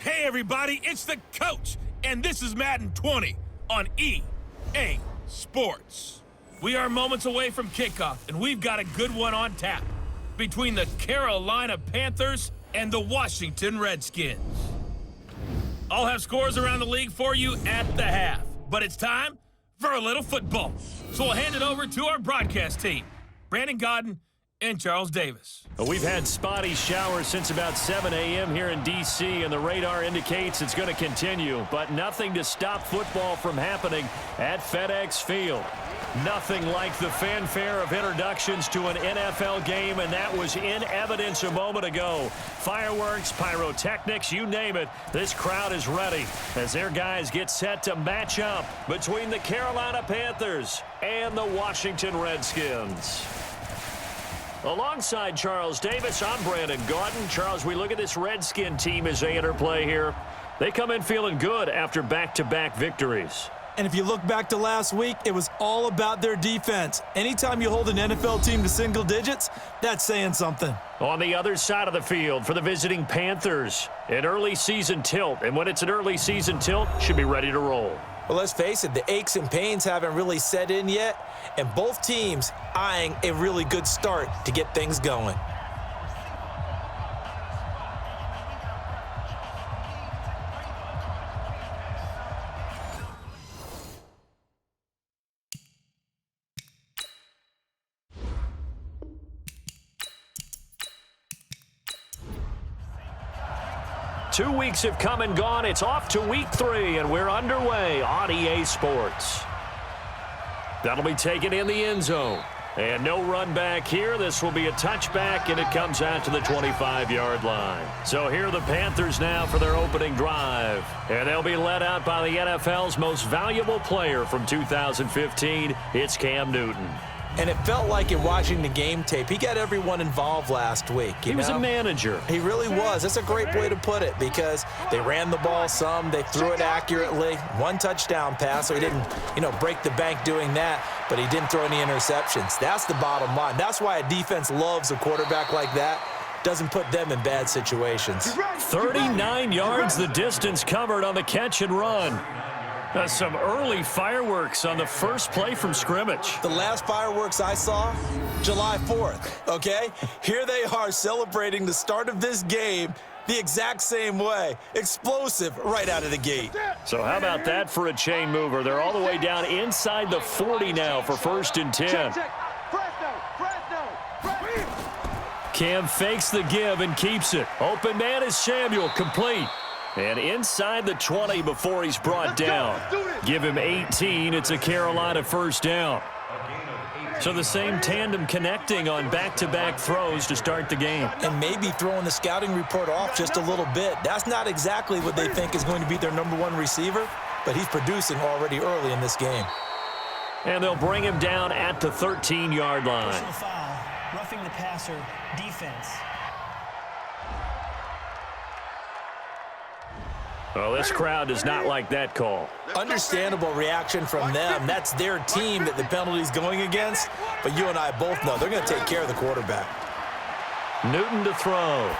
Hey everybody, it's the coach, and this is Madden 20 on EA Sports. We are moments away from kickoff, and we've got a good one on tap between the Carolina Panthers and the Washington Redskins. I'll have scores around the league for you at the half, but it's time for a little football. So we'll hand it over to our broadcast team, Brandon Godden and Charles Davis. We've had spotty showers since about 7 a.m. here in D.C., and the radar indicates it's going to continue, but nothing to stop football from happening at FedEx Field. Nothing like the fanfare of introductions to an NFL game, and that was in evidence a moment ago. Fireworks, pyrotechnics, you name it, this crowd is ready as their guys get set to match up between the Carolina Panthers and the Washington Redskins. Alongside Charles Davis, I'm Brandon Godden. Charles, we look at this Redskin team as they interplay here. They come in feeling good after back-to-back victories. And if you look back to last week, it was all about their defense. Anytime you hold an NFL team to single digits, that's saying something. On the other side of the field for the visiting Panthers, an early season tilt. And when it's an early season tilt, should be ready to roll. Well, let's face it, the aches and pains haven't really set in yet, and both teams eyeing a really good start to get things going. Two weeks have come and gone. It's off to week 3, and we're underway on EA Sports. That'll be taken in the end zone. And no run back here. This will be a touchback, and it comes out to the 25-yard line. So here are the Panthers now for their opening drive. And they'll be led out by the NFL's most valuable player from 2015. It's Cam Newton. And it felt like in watching the game tape, he got everyone involved last week. He was a manager. He really was. That's a great way to put it because they ran the ball some, they threw it accurately. One touchdown pass, so he didn't, break the bank doing that, but he didn't throw any interceptions. That's the bottom line. That's why a defense loves a quarterback like that. Doesn't put them in bad situations. 39 yards the distance covered on the catch and run. Some early fireworks on the first play from scrimmage. The last fireworks I saw, July 4th, okay? Here they are celebrating the start of this game the exact same way. Explosive right out of the gate. So how about that for a chain mover? They're all the way down inside the 40 now for 1st and 10. Cam fakes the give and keeps it. Open man is Samuel, complete. And inside the 20 before he's brought down. Give him 18. It's a Carolina first down. So the same tandem connecting on back-to-back throws to start the game. And maybe throwing the scouting report off just a little bit. That's not exactly what they think is going to be their number one receiver, but he's producing already early in this game. And they'll bring him down at the 13-yard line. Personal foul, roughing the passer, defense. Well, this crowd does not like that call. Understandable reaction from them. That's their team that the penalty's going against. But you and I both know they're going to take care of the quarterback. Newton to throw.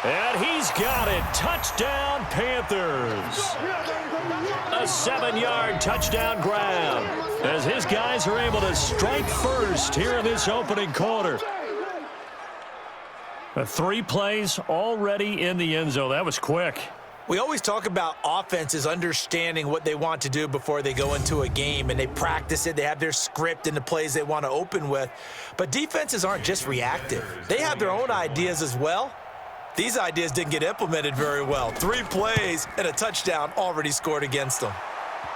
And he's got it. Touchdown, Panthers. A 7-yard touchdown grab as his guys are able to strike first here in this opening quarter. 3 plays already in the end zone. That was quick. We always talk about offenses understanding what they want to do before they go into a game, and they practice it. They have their script and the plays they want to open with. But defenses aren't just reactive. They have their own ideas as well. These ideas didn't get implemented very well. 3 plays and a touchdown already scored against them.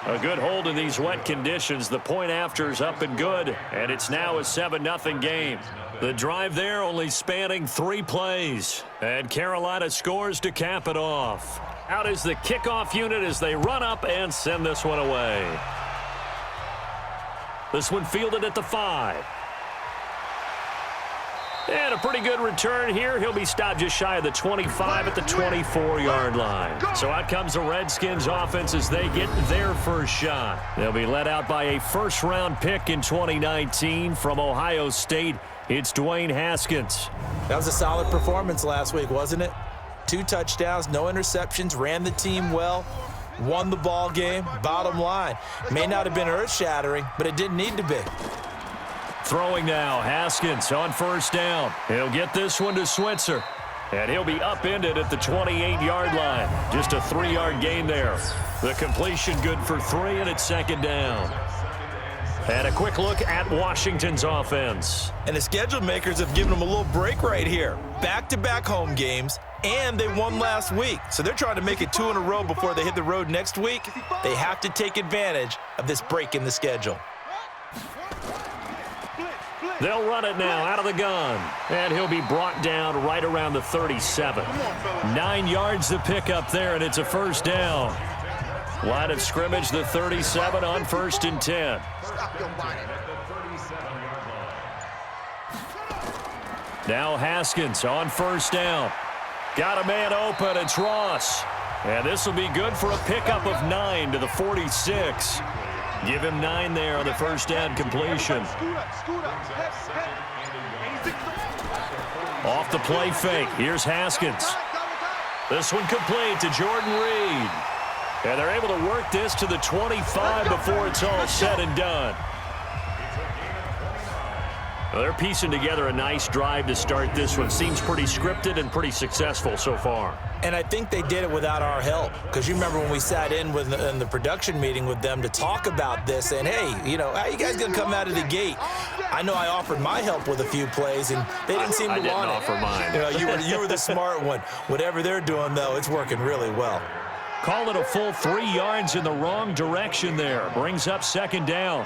A good hold in these wet conditions. The point after is up and good, and it's now a 7-0 game. The drive there only spanning 3 plays, and Carolina scores to cap it off. Out is the kickoff unit as they run up and send this one away. This one fielded at the 5. And a pretty good return here. He'll be stopped just shy of the 25 at the 24-yard line. So out comes the Redskins offense as they get their first shot. They'll be led out by a first-round pick in 2019 from Ohio State. It's Dwayne Haskins. That was a solid performance last week, wasn't it? 2 touchdowns, no interceptions, ran the team well, won the ball game. Bottom line, may not have been earth-shattering, but it didn't need to be. Throwing now, Haskins on first down. He'll get this one to Switzer. And he'll be upended at the 28-yard line. Just a 3-yard gain there. The completion good for 3, and it's second down. And a quick look at Washington's offense. And the schedule makers have given them a little break right here. Back-to-back home games, and they won last week. So they're trying to make it 2 in a row before they hit the road next week. They have to take advantage of this break in the schedule. They'll run it now out of the gun. And he'll be brought down right around the 37. 9 yards to pick up there, and it's a first down. Line of scrimmage, the 37 on 1st and 10. Now Haskins on first down. Got a man open. It's Ross. And this will be good for a pickup of 9 to the 46. Give him 9 there on the first down completion. Off the play fake. Here's Haskins. This one complete to Jordan Reed. And they're able to work this to the 25 before it's all said and done. Well, they're piecing together a nice drive to start this one. Seems pretty scripted and pretty successful so far. And I think they did it without our help. Because you remember when we sat in the production meeting with them to talk about this, and hey, you know, how you guys going to come out of the gate? I know I offered my help with a few plays, and they didn't seem to want it. I didn't offer mine. You know, you were the smart one. Whatever they're doing, though, it's working really well. Call it a full 3 yards in the wrong direction there. Brings up second down.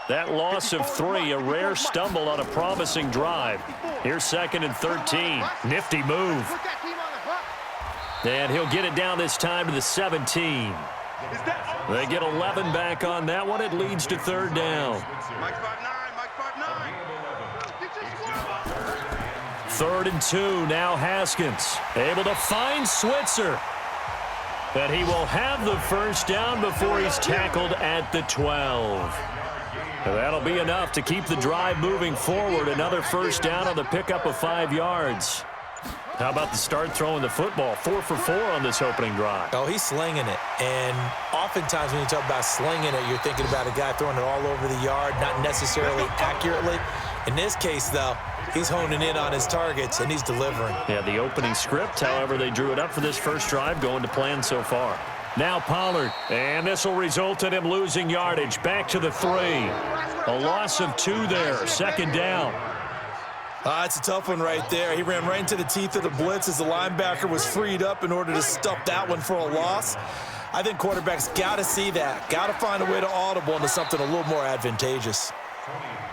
That loss of 3, a rare stumble on a promising drive. Here's 2nd and 13. Nifty move. And he'll get it down this time to the 17. They get 11 back on that one. It leads to 3rd down. 3rd and 2. Now Haskins able to find Switzer. But he will have the first down before he's tackled at the 12. That'll be enough to keep the drive moving forward. Another first down on the pickup of 5 yards. How about the start throwing the football? 4 for 4 on this opening drive. Oh, he's slinging it. And oftentimes when you talk about slinging it, you're thinking about a guy throwing it all over the yard, not necessarily accurately. In this case, though, he's honing in on his targets, and he's delivering. Yeah, the opening script, however, they drew it up for this first drive, going to plan so far. Now Pollard, and this will result in him losing yardage. Back to the 3. A loss of 2 there, 2nd down. It's a tough one right there. He ran right into the teeth of the blitz as the linebacker was freed up in order to stop that one for a loss. I think quarterbacks got to see that. Got to find a way to audible into something a little more advantageous.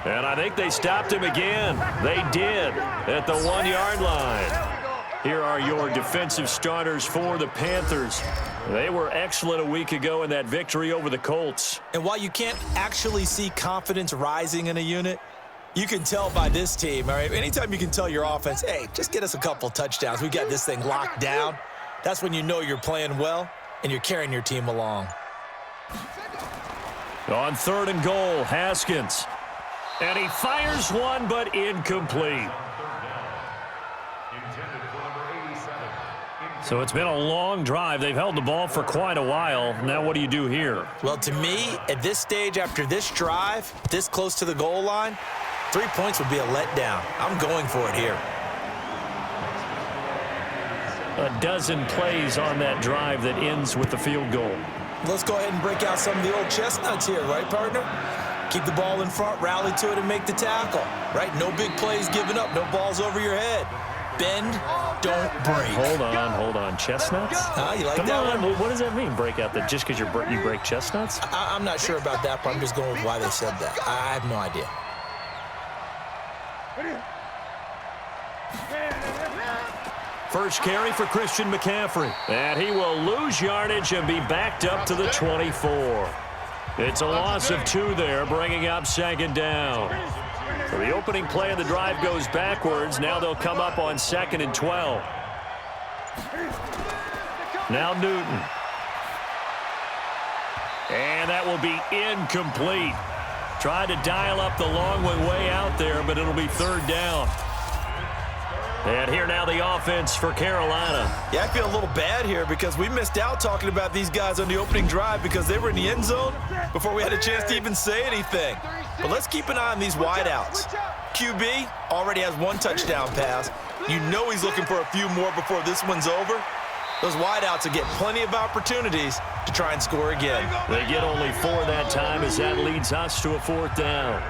And I think they stopped him again. They did at the 1-yard line. Here are your defensive starters for the Panthers. They were excellent a week ago in that victory over the Colts. And while you can't actually see confidence rising in a unit, you can tell by this team, all right? Anytime you can tell your offense, hey, just get us a couple touchdowns. We got this thing locked down. That's when you know you're playing well and you're carrying your team along. On 3rd and goal, Haskins. And he fires one, but incomplete. So it's been a long drive. They've held the ball for quite a while. Now what do you do here? Well, to me, at this stage, after this drive, this close to the goal line, 3 points would be a letdown. I'm going for it here. A dozen plays on that drive that ends with the field goal. Let's go ahead and break out some of the old chestnuts here, right, partner? Keep the ball in front, rally to it, and make the tackle, right? No big plays given up, no balls over your head. Bend, don't break. Hold on. Chestnuts? You like Come that on. one? What does that mean, break out? That just because you break chestnuts? I'm not sure about that, but I'm just going with why they said that. I have no idea. First carry for Christian McCaffrey. And he will lose yardage and be backed up to the 24. It's a loss of 2 there, bringing up 2nd down. So the opening play of the drive goes backwards. Now they'll come up on 2nd and 12. Now Newton. And that will be incomplete. Tried to dial up the long one way out there, but it'll be 3rd down. And here now the offense for Carolina. Yeah, I feel a little bad here because we missed out talking about these guys on the opening drive because they were in the end zone before we had a chance to even say anything. But let's keep an eye on these wideouts. QB already has 1 touchdown pass. You know he's looking for a few more before this one's over. Those wideouts will get plenty of opportunities to try and score again. They get only 4 that time as that leads us to a 4th down.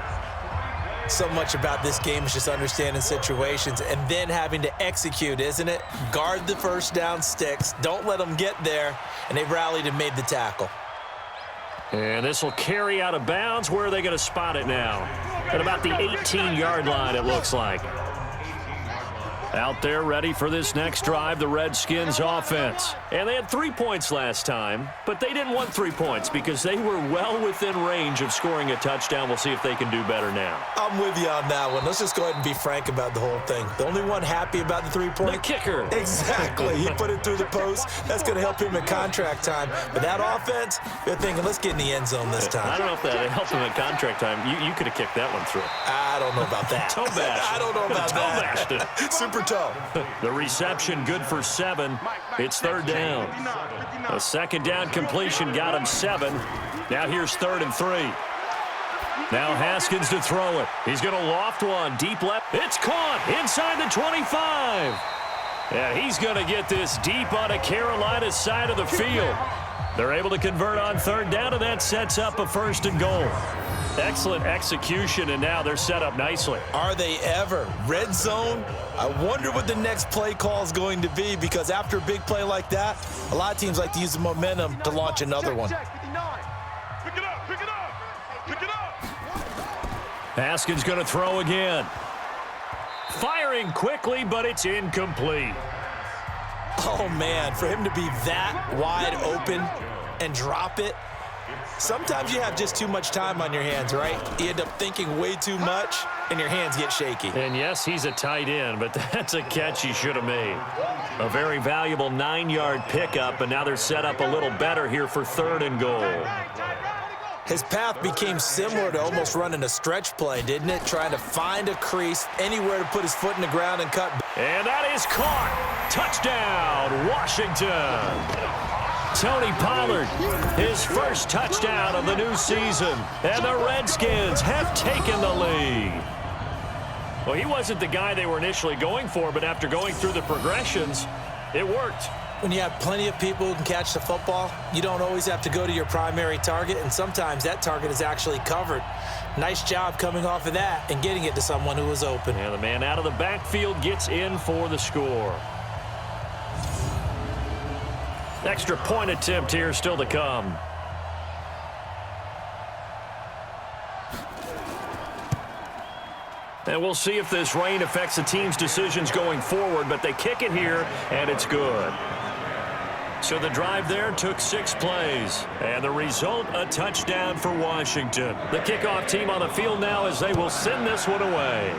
So much about this game is just understanding situations and then having to execute, isn't it? Guard the first down sticks. Don't let them get there. And they rallied and made the tackle. And this will carry out of bounds. Where are they going to spot it now? At about the 18-yard line, it looks like. Out there ready for this next drive, the Redskins offense. And they had 3 points last time, but they didn't want 3 points because they were well within range of scoring a touchdown. We'll see if they can do better now. I'm with you on that one. Let's just go ahead and be frank about the whole thing. The only one happy about the 3-point? The kicker. Exactly. He put it through the post. That's going to help him in contract time. But that offense, they're thinking, let's get in the end zone this time. I don't know if that helped him in contract time. You could have kicked that one through. I don't know about that. Toe bashed. I don't know about that. Toe bashed it. Super toe. The reception good for 7. It's 3rd down. A 2nd down completion got him 7. Now here's 3rd and 3. Now Haskins to throw it. He's going to loft one deep left. It's caught inside the 25. Yeah, he's going to get this deep on a Carolina side of the field. They're able to convert on 3rd down, and that sets up a 1st and goal. Excellent execution, and now they're set up nicely. Are they ever? Red zone? I wonder what the next play call is going to be because after a big play like that, a lot of teams like to use the momentum to launch another one. Pick it up, pick it up, pick it up. Haskins going to throw again. Firing quickly, but it's incomplete. Oh, man, for him to be that wide open and drop it, sometimes you have just too much time on your hands, right? You end up thinking way too much, and your hands get shaky. And yes, he's a tight end, but that's a catch he should have made. A very valuable 9-yard pickup, and now they're set up a little better here for 3rd and goal. His path became similar to almost running a stretch play, didn't it? Trying to find a crease, anywhere to put his foot in the ground and cut. And that is caught. Touchdown, Washington. Tony Pollard, his first touchdown of the new season. And the Redskins have taken the lead. Well, he wasn't the guy they were initially going for, but after going through the progressions, it worked. When you have plenty of people who can catch the football, you don't always have to go to your primary target, and sometimes that target is actually covered. Nice job coming off of that and getting it to someone who was open. And the man out of the backfield gets in for the score. Extra point attempt here still to come. And we'll see if this rain affects the team's decisions going forward, but they kick it here, and it's good. So the drive there took 6 plays, and the result, a touchdown for Washington. The kickoff team on the field now as they will send this one away.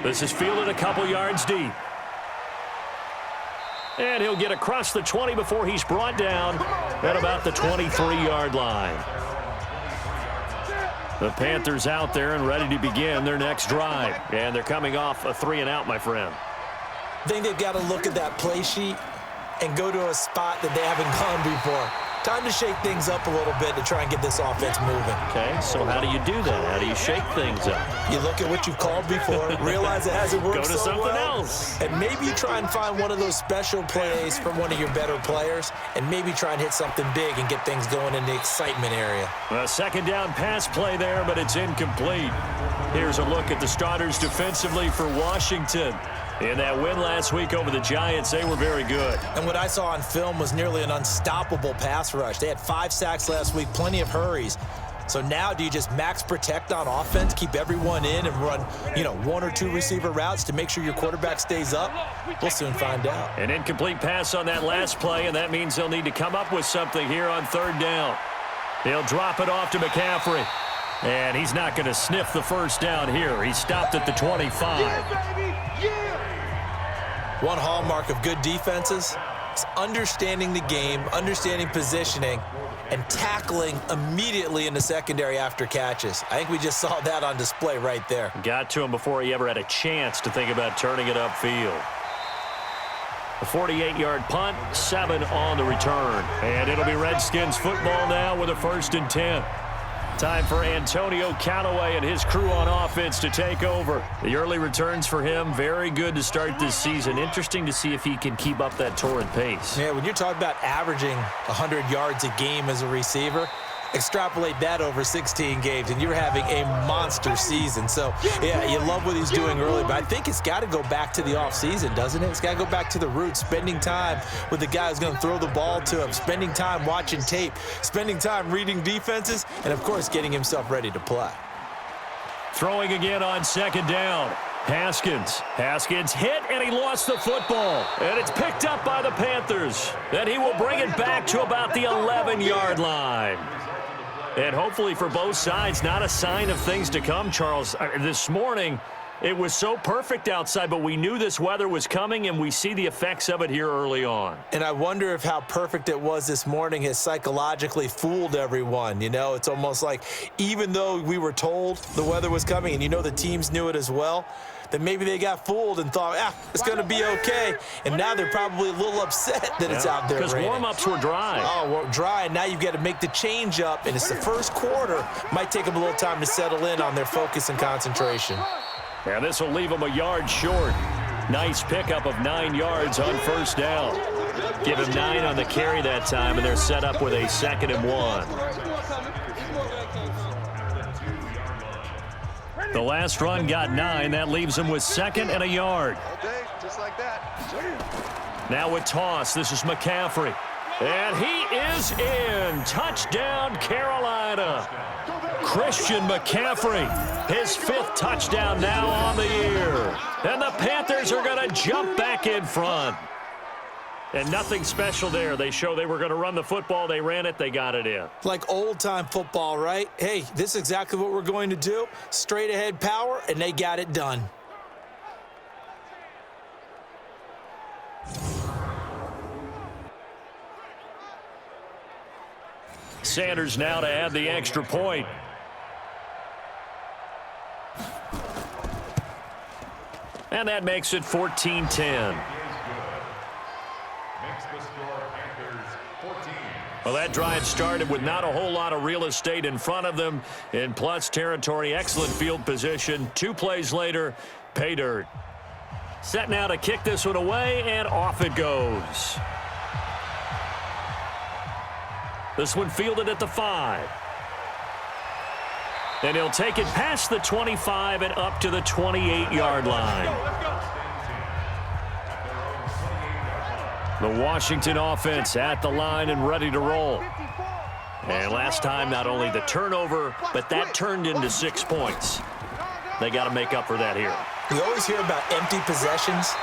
This is fielded a couple yards deep. And he'll get across the 20 before he's brought down at about the 23-yard line. The Panthers out there and ready to begin their next drive. And they're coming off a 3-and-out, my friend. I think they've got to look at that play sheet and go to a spot that they haven't gone before. Time to shake things up a little bit to try and get this offense moving. Okay, so how do you do that? How do you shake things up? You look at what you've called before, realize it hasn't worked Go to so something well, else. and maybe you try and find one of those special plays from one of your better players, and maybe try and hit something big and get things going in the excitement area. A 2nd down pass play there, but it's incomplete. Here's a look at the starters defensively for Washington. In that win last week over the Giants, they were very good. And what I saw on film was nearly an unstoppable pass rush. They had 5 sacks last week, plenty of hurries. So now do you just max protect on offense, keep everyone in and run, 1 or 2 receiver routes to make sure your quarterback stays up? We'll soon find out. An incomplete pass on that last play, and that means they'll need to come up with something here on 3rd down. He'll drop it off to McCaffrey. And he's not going to sniff the first down here. He stopped at the 25. One hallmark of good defenses is understanding the game, understanding positioning, and tackling immediately in the secondary after catches. I think we just saw that on display right there. Got to him before he ever had a chance to think about turning it upfield. A 48-yard punt, 7 on the return. And it'll be Redskins football now with a 1st and 10. Time for Antonio Callaway and his crew on offense to take over. The early returns for him, very good to start this season. Interesting to see if he can keep up that torrent pace. Yeah, when you're talking about averaging 100 yards a game as a receiver, extrapolate that over 16 games, and you're having a monster season. So, yeah, you love what he's doing early, but I think it's got to go back to the offseason, doesn't it? It's got to go back to the roots, spending time with the guy who's going to throw the ball to him, spending time watching tape, spending time reading defenses, and, of course, getting himself ready to play. Throwing again on 2nd down. Haskins hit, and he lost the football. And it's picked up by the Panthers. Then he will bring it back to about the 11-yard line. And hopefully for both sides, not a sign of things to come, Charles. This morning, it was so perfect outside, but we knew this weather was coming, and we see the effects of it here early on. And I wonder if how perfect it was this morning has psychologically fooled everyone. You know, it's almost like even though we were told the weather was coming, and you know the teams knew it as well, that maybe they got fooled and thought, it's going to be okay. And now they're probably a little upset that it's out there because warm-ups were dry. Oh, well, dry, and now you've got to make the change up, and it's the first quarter. Might take them a little time to settle in on their focus and concentration. And this will leave them a yard short. Nice pickup of 9 yards on 1st down. Give him 9 on the carry that time, and they're set up with a 2nd and 1. The last run got 9. That leaves him with 2nd and a yard. Okay, just like that. Now with toss, this is McCaffrey. And he is in. Touchdown, Carolina. Christian McCaffrey, his 5th touchdown now on the year. And the Panthers are going to jump back in front. And nothing special there. They show they were going to run the football. They ran it. They got it in. Like old-time football, right? Hey, this is exactly what we're going to do. Straight-ahead power, and they got it done. Sanders now to add the extra point. And that makes it 14-10. Well, that drive started with not a whole lot of real estate in front of them. In plus territory, excellent field position. 2 plays later, pay dirt. Set now to kick this one away, and off it goes. This one fielded at the 5. And he'll take it past the 25 and up to the 28-yard line. The Washington offense at the line and ready to roll. And last time, not only the turnover, but that turned into 6 points. They got to make up for that here. We always hear about empty possessions,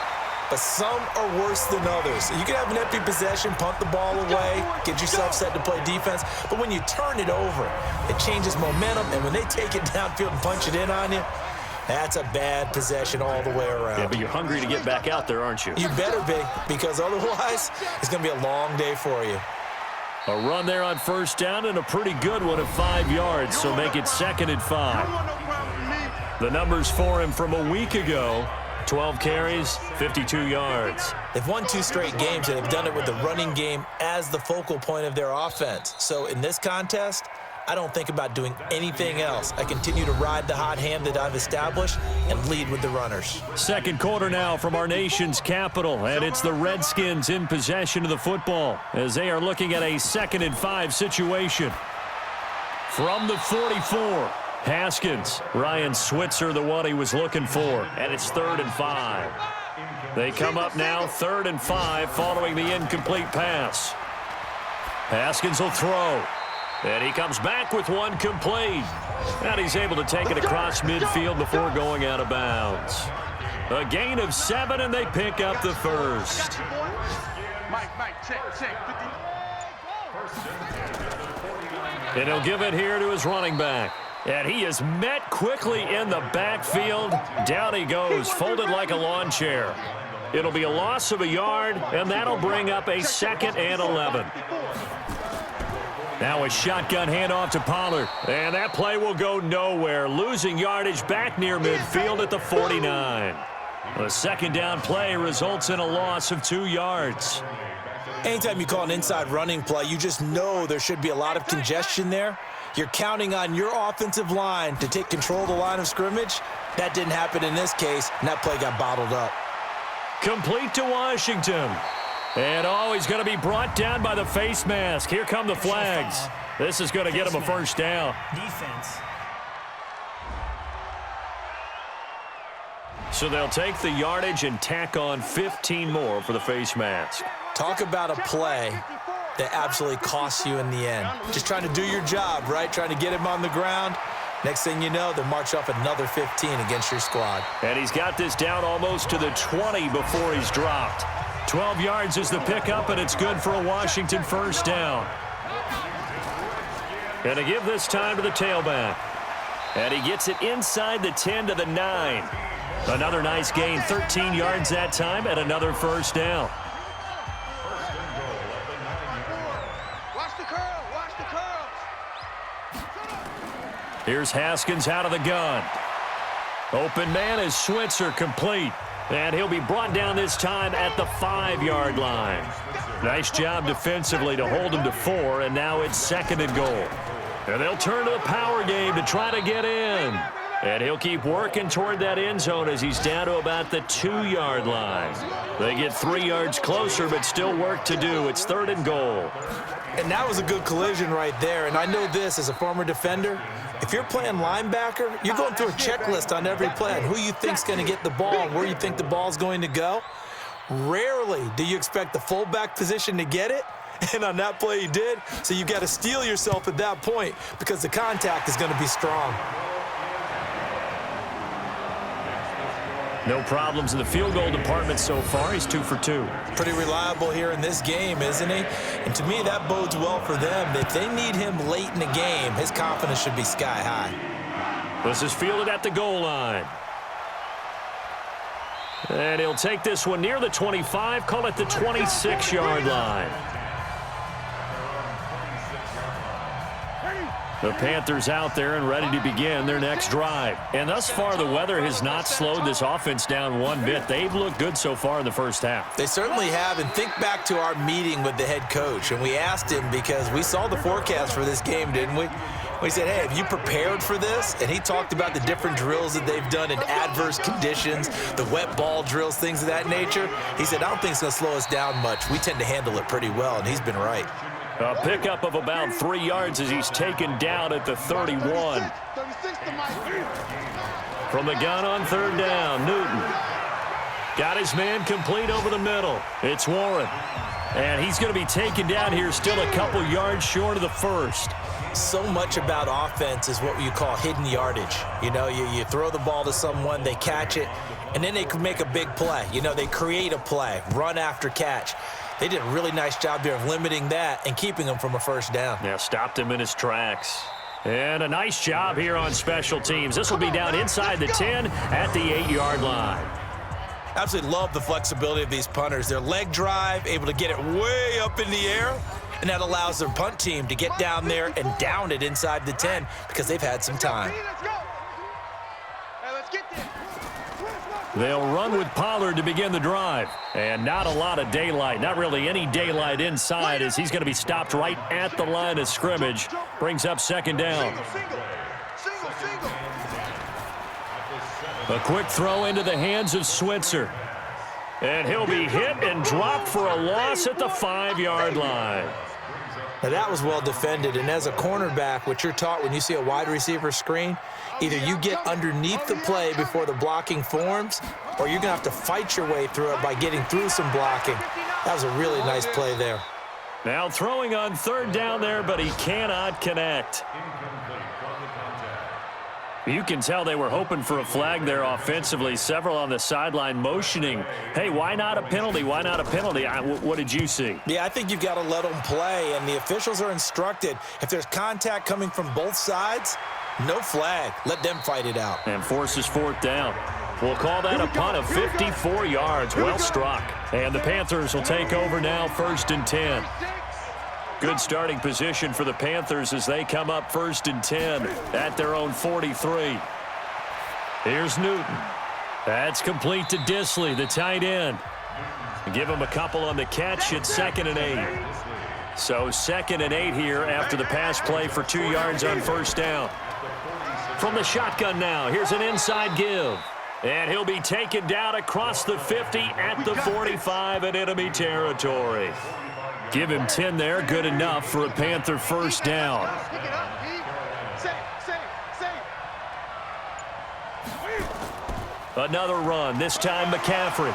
but some are worse than others. You can have an empty possession, punt the ball away, get yourself set to play defense, but when you turn it over, it changes momentum, and when they take it downfield and punch it in on you, that's a bad possession all the way around. Yeah, but you're hungry to get back out there, aren't you? You better be, because otherwise, it's going to be a long day for you. A run there on 1st down, and a pretty good one of 5 yards, so make it 2nd and 5. The numbers for him from a week ago, 12 carries, 52 yards. They've won 2 straight games, and they've done it with the running game as the focal point of their offense. So in this contest, I don't think about doing anything else. I continue to ride the hot hand that I've established and lead with the runners. 2nd quarter now from our nation's capital, and it's the Redskins in possession of the football as they are looking at a 2nd and 5 situation. From the 44, Haskins. Ryan Switzer, the one he was looking for, and it's 3rd and 5. They come up now 3rd and 5 following the incomplete pass. Haskins will throw. And he comes back with one complete. And he's able to take it across midfield before going out of bounds. A gain of 7, and they pick up the 1st. And he'll give it here to his running back. And he is met quickly in the backfield. Down he goes, folded like a lawn chair. It'll be a loss of a yard, and that'll bring up a 2nd and 11. Now a shotgun handoff to Pollard. And that play will go nowhere. Losing yardage back near midfield at the 49. The second down play results in a loss of 2 yards. Anytime you call an inside running play, you just know there should be a lot of congestion there. You're counting on your offensive line to take control of the line of scrimmage. That didn't happen in this case, and that play got bottled up. Complete to Washington. And he's going to be brought down by the face mask. Here come the flags. This is going to get him a first down. Defense. So they'll take the yardage and tack on 15 more for the face mask. Talk about a play that absolutely costs you in the end. Just trying to do your job, right? Trying to get him on the ground. Next thing you know, they'll march off another 15 against your squad. And he's got this down almost to the 20 before he's dropped. 12 yards is the pickup, and it's good for a Washington first down. And to give this time to the tailback. And he gets it inside the 10 to the 9. Another nice gain, 13 yards that time, and another first down. Watch the curl. Watch the curl. Here's Haskins out of the gun. Open man is Switzer, complete. And he'll be brought down this time at the 5-yard line. Nice job defensively to hold him to 4, and now it's 2nd and goal. And they'll turn to the power game to try to get in. And he'll keep working toward that end zone as he's down to about the 2-yard line. They get 3 yards closer, but still work to do. It's 3rd and goal. And that was a good collision right there. And I know this as a former defender. If you're playing linebacker, you're going through a checklist on every play on who you think's going to get the ball and where you think the ball's going to go. Rarely do you expect the fullback position to get it. And on that play he did. So you've got to steel yourself at that point because the contact is going to be strong. No problems in the field goal department so far. He's 2 for 2. Pretty reliable here in this game, isn't he? And to me, that bodes well for them. If they need him late in the game, his confidence should be sky high. This is fielded at the goal line. And he'll take this one near the 25, call it the 26-yard line. The Panthers out there and ready to begin their next drive. And thus far, the weather has not slowed this offense down one bit. They've looked good so far in the first half. They certainly have. And think back to our meeting with the head coach. And we asked him because we saw the forecast for this game, didn't we? We said, hey, have you prepared for this? And he talked about the different drills that they've done in adverse conditions, the wet ball drills, things of that nature. He said, I don't think it's going to slow us down much. We tend to handle it pretty well, and he's been right. A pickup of about 3 yards as he's taken down at the 31. From the gun on 3rd down, Newton. Got his man complete over the middle. It's Warren. And he's going to be taken down here still a couple yards short of the first. So much about offense is what you call hidden yardage. You know, you throw the ball to someone, they catch it, and then they can make a big play. You know, they create a play, run after catch. They did a really nice job there of limiting that and keeping him from a first down. Yeah, stopped him in his tracks. And a nice job here on special teams. This will be down inside the 10 at the 8-yard line. Absolutely love the flexibility of these punters. Their leg drive, able to get it way up in the air, and that allows their punt team to get down there and down it inside the 10 because they've had some time. They'll run with Pollard to begin the drive. And not a lot of daylight, not really any daylight inside as he's going to be stopped right at the line of scrimmage. Brings up 2nd down. A quick throw into the hands of Switzer. And he'll be hit and dropped for a loss at the 5-yard line. Now that was well defended, and as a cornerback, what you're taught when you see a wide receiver screen, either you get underneath the play before the blocking forms, or you're going to have to fight your way through it by getting through some blocking. That was a really nice play there. Now throwing on 3rd down there, but he cannot connect. You can tell they were hoping for a flag there offensively. Several on the sideline motioning, hey, why not a penalty? Why not a penalty? What did you see? Yeah, I think you've got to let them play, and the officials are instructed. If there's contact coming from both sides, no flag. Let them fight it out. And forces 4th down. We'll call that a punt of 54 yards. Well struck. And the Panthers will take over now, 1st and 10. Good starting position for the Panthers as they come up 1st and 10 at their own 43. Here's Newton. That's complete to Disley, the tight end. Give him a couple on the catch at 2nd and 8. So 2nd and 8 here after the pass play for 2 yards on 1st down. From the shotgun now, here's an inside give. And he'll be taken down across the 50 at the 45 in enemy territory. Give him 10 there, good enough for a Panther 1st down. Another run, this time McCaffrey.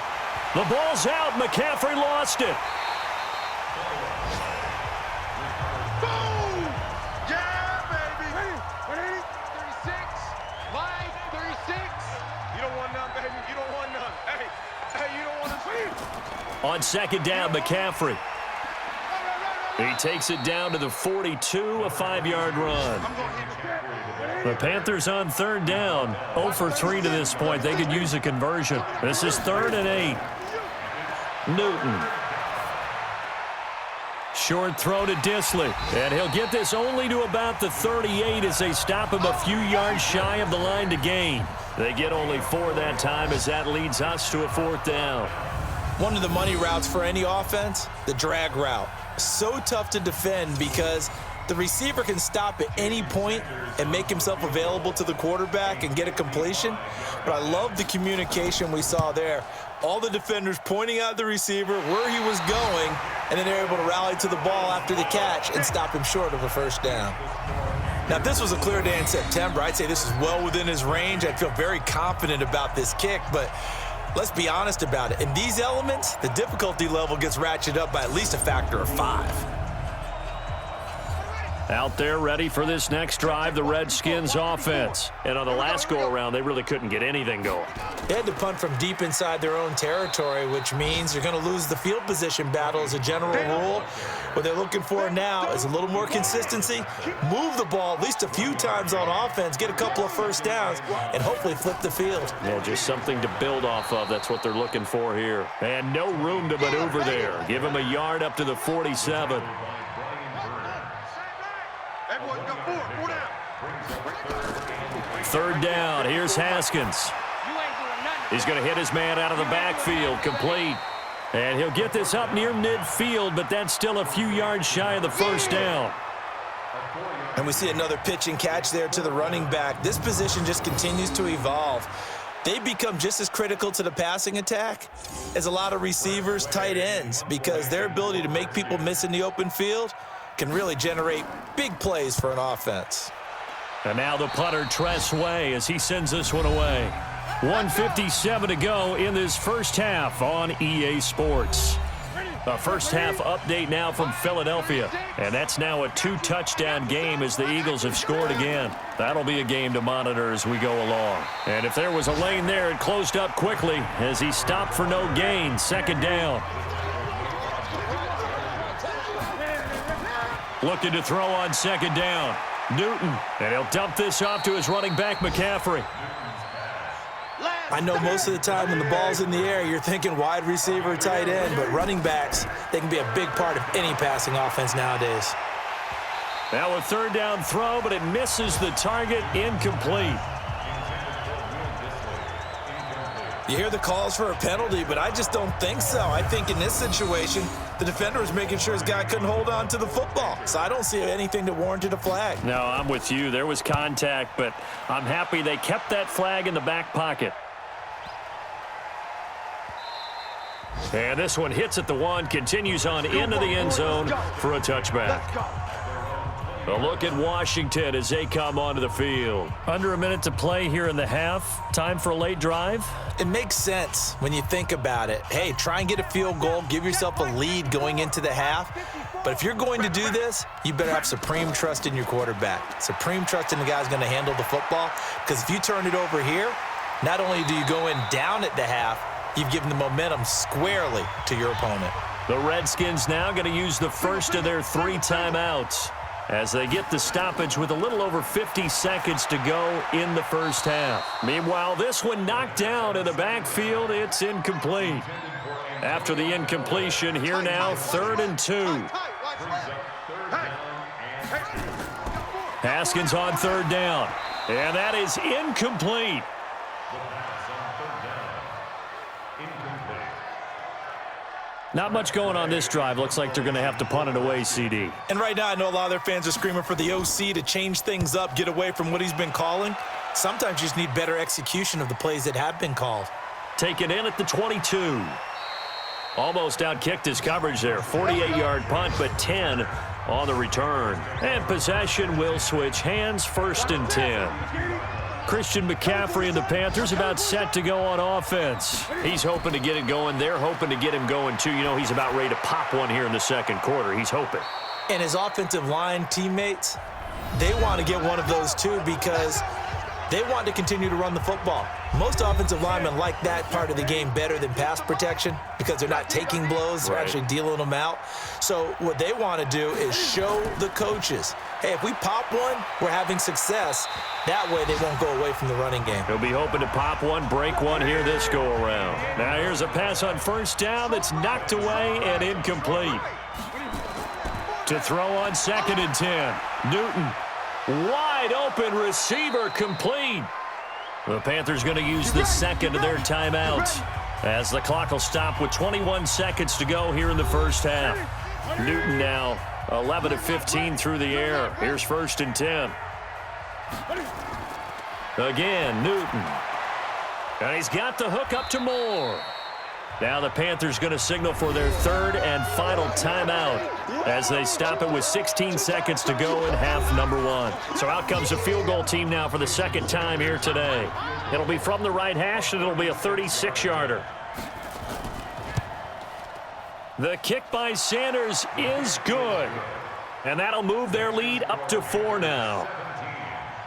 The ball's out, McCaffrey lost it. Boom! Yeah, baby! 36, live 36. You don't want none, baby. You don't want none. Hey, you don't want to. On 2nd down, McCaffrey. He takes it down to the 42, a 5-yard run. The Panthers on 3rd down, 0 for 3 to this point. They could use a conversion. This is 3rd and 8. Newton. Short throw to Disley. And he'll get this only to about the 38 as they stop him a few yards shy of the line to gain. They get only 4 that time as that leads us to a 4th down. One of the money routes for any offense, the drag route. So tough to defend because the receiver can stop at any point and make himself available to the quarterback and get a completion. But I love the communication we saw there. All the defenders pointing out the receiver, where he was going, and then they're able to rally to the ball after the catch and stop him short of a 1st down. Now, if this was a clear day in September, I'd say this is well within his range. I'd feel very confident about this kick, but let's be honest about it. In these elements, the difficulty level gets ratcheted up by at least a factor of 5. Out there ready for this next drive, the Redskins offense. And on the last go-around, they really couldn't get anything going. They had to punt from deep inside their own territory, which means you're going to lose the field position battle as a general rule. What they're looking for now is a little more consistency, move the ball at least a few times on offense, get a couple of 1st downs, and hopefully flip the field. Yeah, just something to build off of. That's what they're looking for here. And no room to maneuver there. Give him a yard up to the 47. Everyone got 4 down. 3rd down, here's Haskins. He's going to hit his man out of the backfield, complete. And he'll get this up near midfield, but that's still a few yards shy of the 1st down. And we see another pitch and catch there to the running back. This position just continues to evolve. They become just as critical to the passing attack as a lot of receivers, tight ends, because their ability to make people miss in the open field can really generate big plays for an offense. And now the punter, Tress Way, as he sends this one away. 1:57 to go in this 1st half on EA Sports. A 1st half update now from Philadelphia. And that's now a 2-touchdown game as the Eagles have scored again. That'll be a game to monitor as we go along. And if there was a lane there, it closed up quickly as he stopped for no gain. 2nd down. Looking to throw on 2nd down. Newton. And he'll dump this off to his running back, McCaffrey. I know most of the time when the ball's in the air, you're thinking wide receiver, tight end, but running backs, they can be a big part of any passing offense nowadays. Now a 3rd down throw, but it misses the target, incomplete. You hear the calls for a penalty, but I just don't think so. I think in this situation, the defender was making sure his guy couldn't hold on to the football. So I don't see anything that warranted a flag. No, I'm with you. There was contact, but I'm happy they kept that flag in the back pocket. And this one hits at the 1, continues on into the end zone for a touchback. A look at Washington as they come onto the field. Under a minute to play here in the half. Time for a late drive. It makes sense when you think about it. Hey, try and get a field goal. Give yourself a lead going into the half. But if you're going to do this, you better have supreme trust in your quarterback. Supreme trust in the guy who's going to handle the football. Because if you turn it over here, not only do you go in down at the half, you've given the momentum squarely to your opponent. The Redskins now going to use the first of their 3 timeouts as they get the stoppage with a little over 50 seconds to go in the 1st half. Meanwhile, this one knocked down in the backfield. It's incomplete. After the incompletion, here now, 3rd and 2. Haskins on third down. And that is incomplete. Not much going on this drive. Looks like they're going to have to punt it away, CD. And right now, I know a lot of their fans are screaming for the OC to change things up, get away from what he's been calling. Sometimes you just need better execution of the plays that have been called. Taken in at the 22. Almost outkicked his coverage there. 48-yard punt, but 10 on the return. And possession will switch hands, 1st and 10. Christian McCaffrey and the Panthers about set to go on offense. He's hoping to get it going. They're hoping to get him going, too. You know, he's about ready to pop one here in the second quarter. He's hoping. And his offensive line teammates, they want to get one of those, too, because they want to continue to run the football. Most offensive linemen like that part of the game better than pass protection because they're not taking blows. They're actually dealing them out. So what they want to do is show the coaches, hey, if we pop one, we're having success. That way they won't go away from the running game. He'll be hoping to pop one, break one here this go-around. Now here's a pass on 1st down that's knocked away and incomplete. To throw on 2nd and 10. Newton, wide open receiver, complete. The Panthers going to use the second of their timeouts as the clock will stop with 21 seconds to go here in the first half. Newton now 11 of 15 through the air. Here's 1st and 10. Again, Newton. And he's got the hook up to Moore. Now the Panthers going to signal for their 3rd and final timeout as they stop it with 16 seconds to go in half number 1. So out comes the field goal team now for the 2nd time here today. It'll be from the right hash, and it'll be a 36-yarder. The kick by Sanders is good. And that'll move their lead up to 4 now.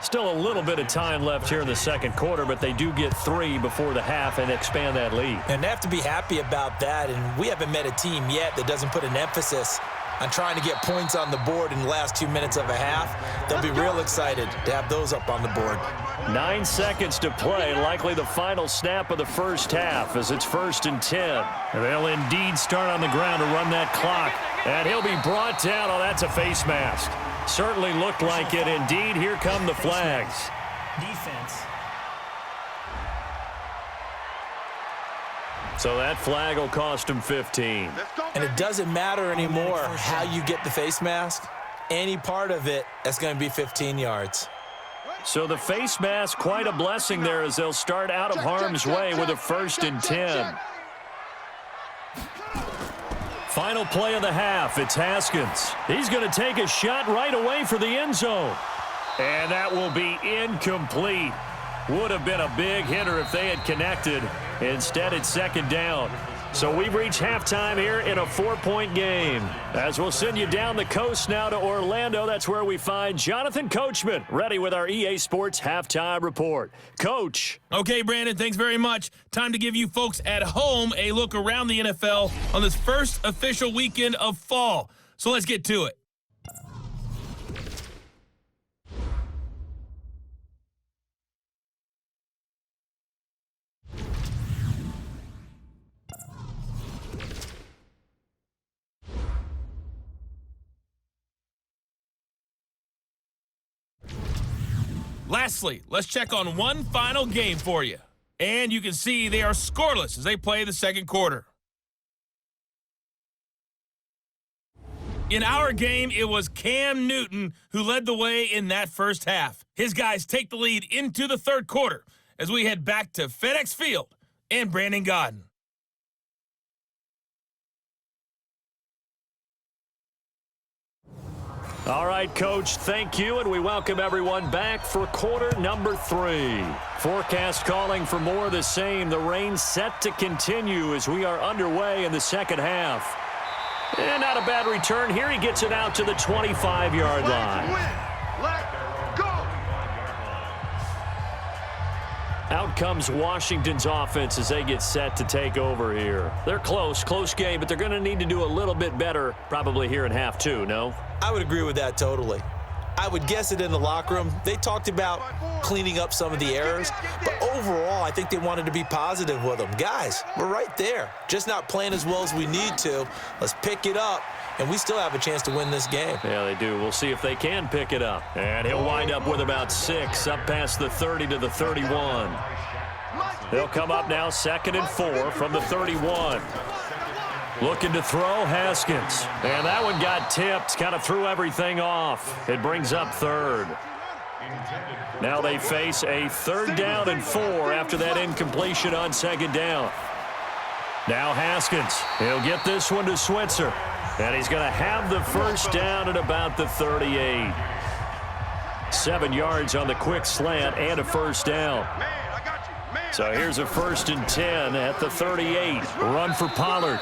Still a little bit of time left here in the second quarter, but they do get 3 before the half and expand that lead. And they have to be happy about that, and we haven't met a team yet that doesn't put an emphasis on trying to get points on the board in the last 2 minutes of a half. They'll be real excited to have those up on the board. 9 seconds to play, likely the final snap of the first half as it's 1st and 10. And they'll indeed start on the ground to run that clock, and he'll be brought down. Oh, that's a face mask. Certainly looked like it. Indeed, here come the flags. Defense. So that flag will cost him 15. And it doesn't matter anymore how you get the face mask. Any part of it, that's going to be 15 yards. So the face mask, quite a blessing there as they'll start out of harm's way with a 1st and 10. Final play of the half, it's Haskins. He's going to take a shot right away for the end zone. And that will be incomplete. Would have been a big hitter if they had connected. Instead, it's 2nd down. So we've reached halftime here in a 4-point game. As we'll send you down the coast now to Orlando, that's where we find Jonathan Coachman, ready with our EA Sports Halftime Report. Coach. Okay, Brandon, thanks very much. Time to give you folks at home a look around the NFL on this first official weekend of fall. So let's get to it. Lastly, let's check on one final game for you. And you can see they are scoreless as they play the second quarter. In our game, it was Cam Newton who led the way in that first half. His guys take the lead into the third quarter as we head back to FedEx Field and Brandon Gaudin. All right, Coach, thank you, and we welcome everyone back for quarter number 3. Forecast calling for more of the same. The rain set to continue as we are underway in the second half. And not a bad return here. He gets it out to the 25-yard line. Let's go! Out comes Washington's offense as they get set to take over here. They're close game, but they're going to need to do a little bit better probably here in half 2, no? I would agree with that totally. I would guess it in the locker room. They talked about cleaning up some of the errors, but overall, I think they wanted to be positive with them. Guys, we're right there, just not playing as well as we need to. Let's pick it up, and we still have a chance to win this game. Yeah, they do. We'll see if they can pick it up. And he'll wind up with about 6, up past the 30 to the 31. They'll come up now 2nd and 4 from the 31. Looking to throw, Haskins. And that one got tipped, kind of threw everything off. It brings up 3rd. Now they face a 3rd down and 4 after that incompletion on 2nd down. Now Haskins. He'll get this one to Switzer. And he's going to have the 1st down at about the 38. 7 yards on the quick slant and a 1st down. So here's a 1st and 10 at the 38. Run for Pollard.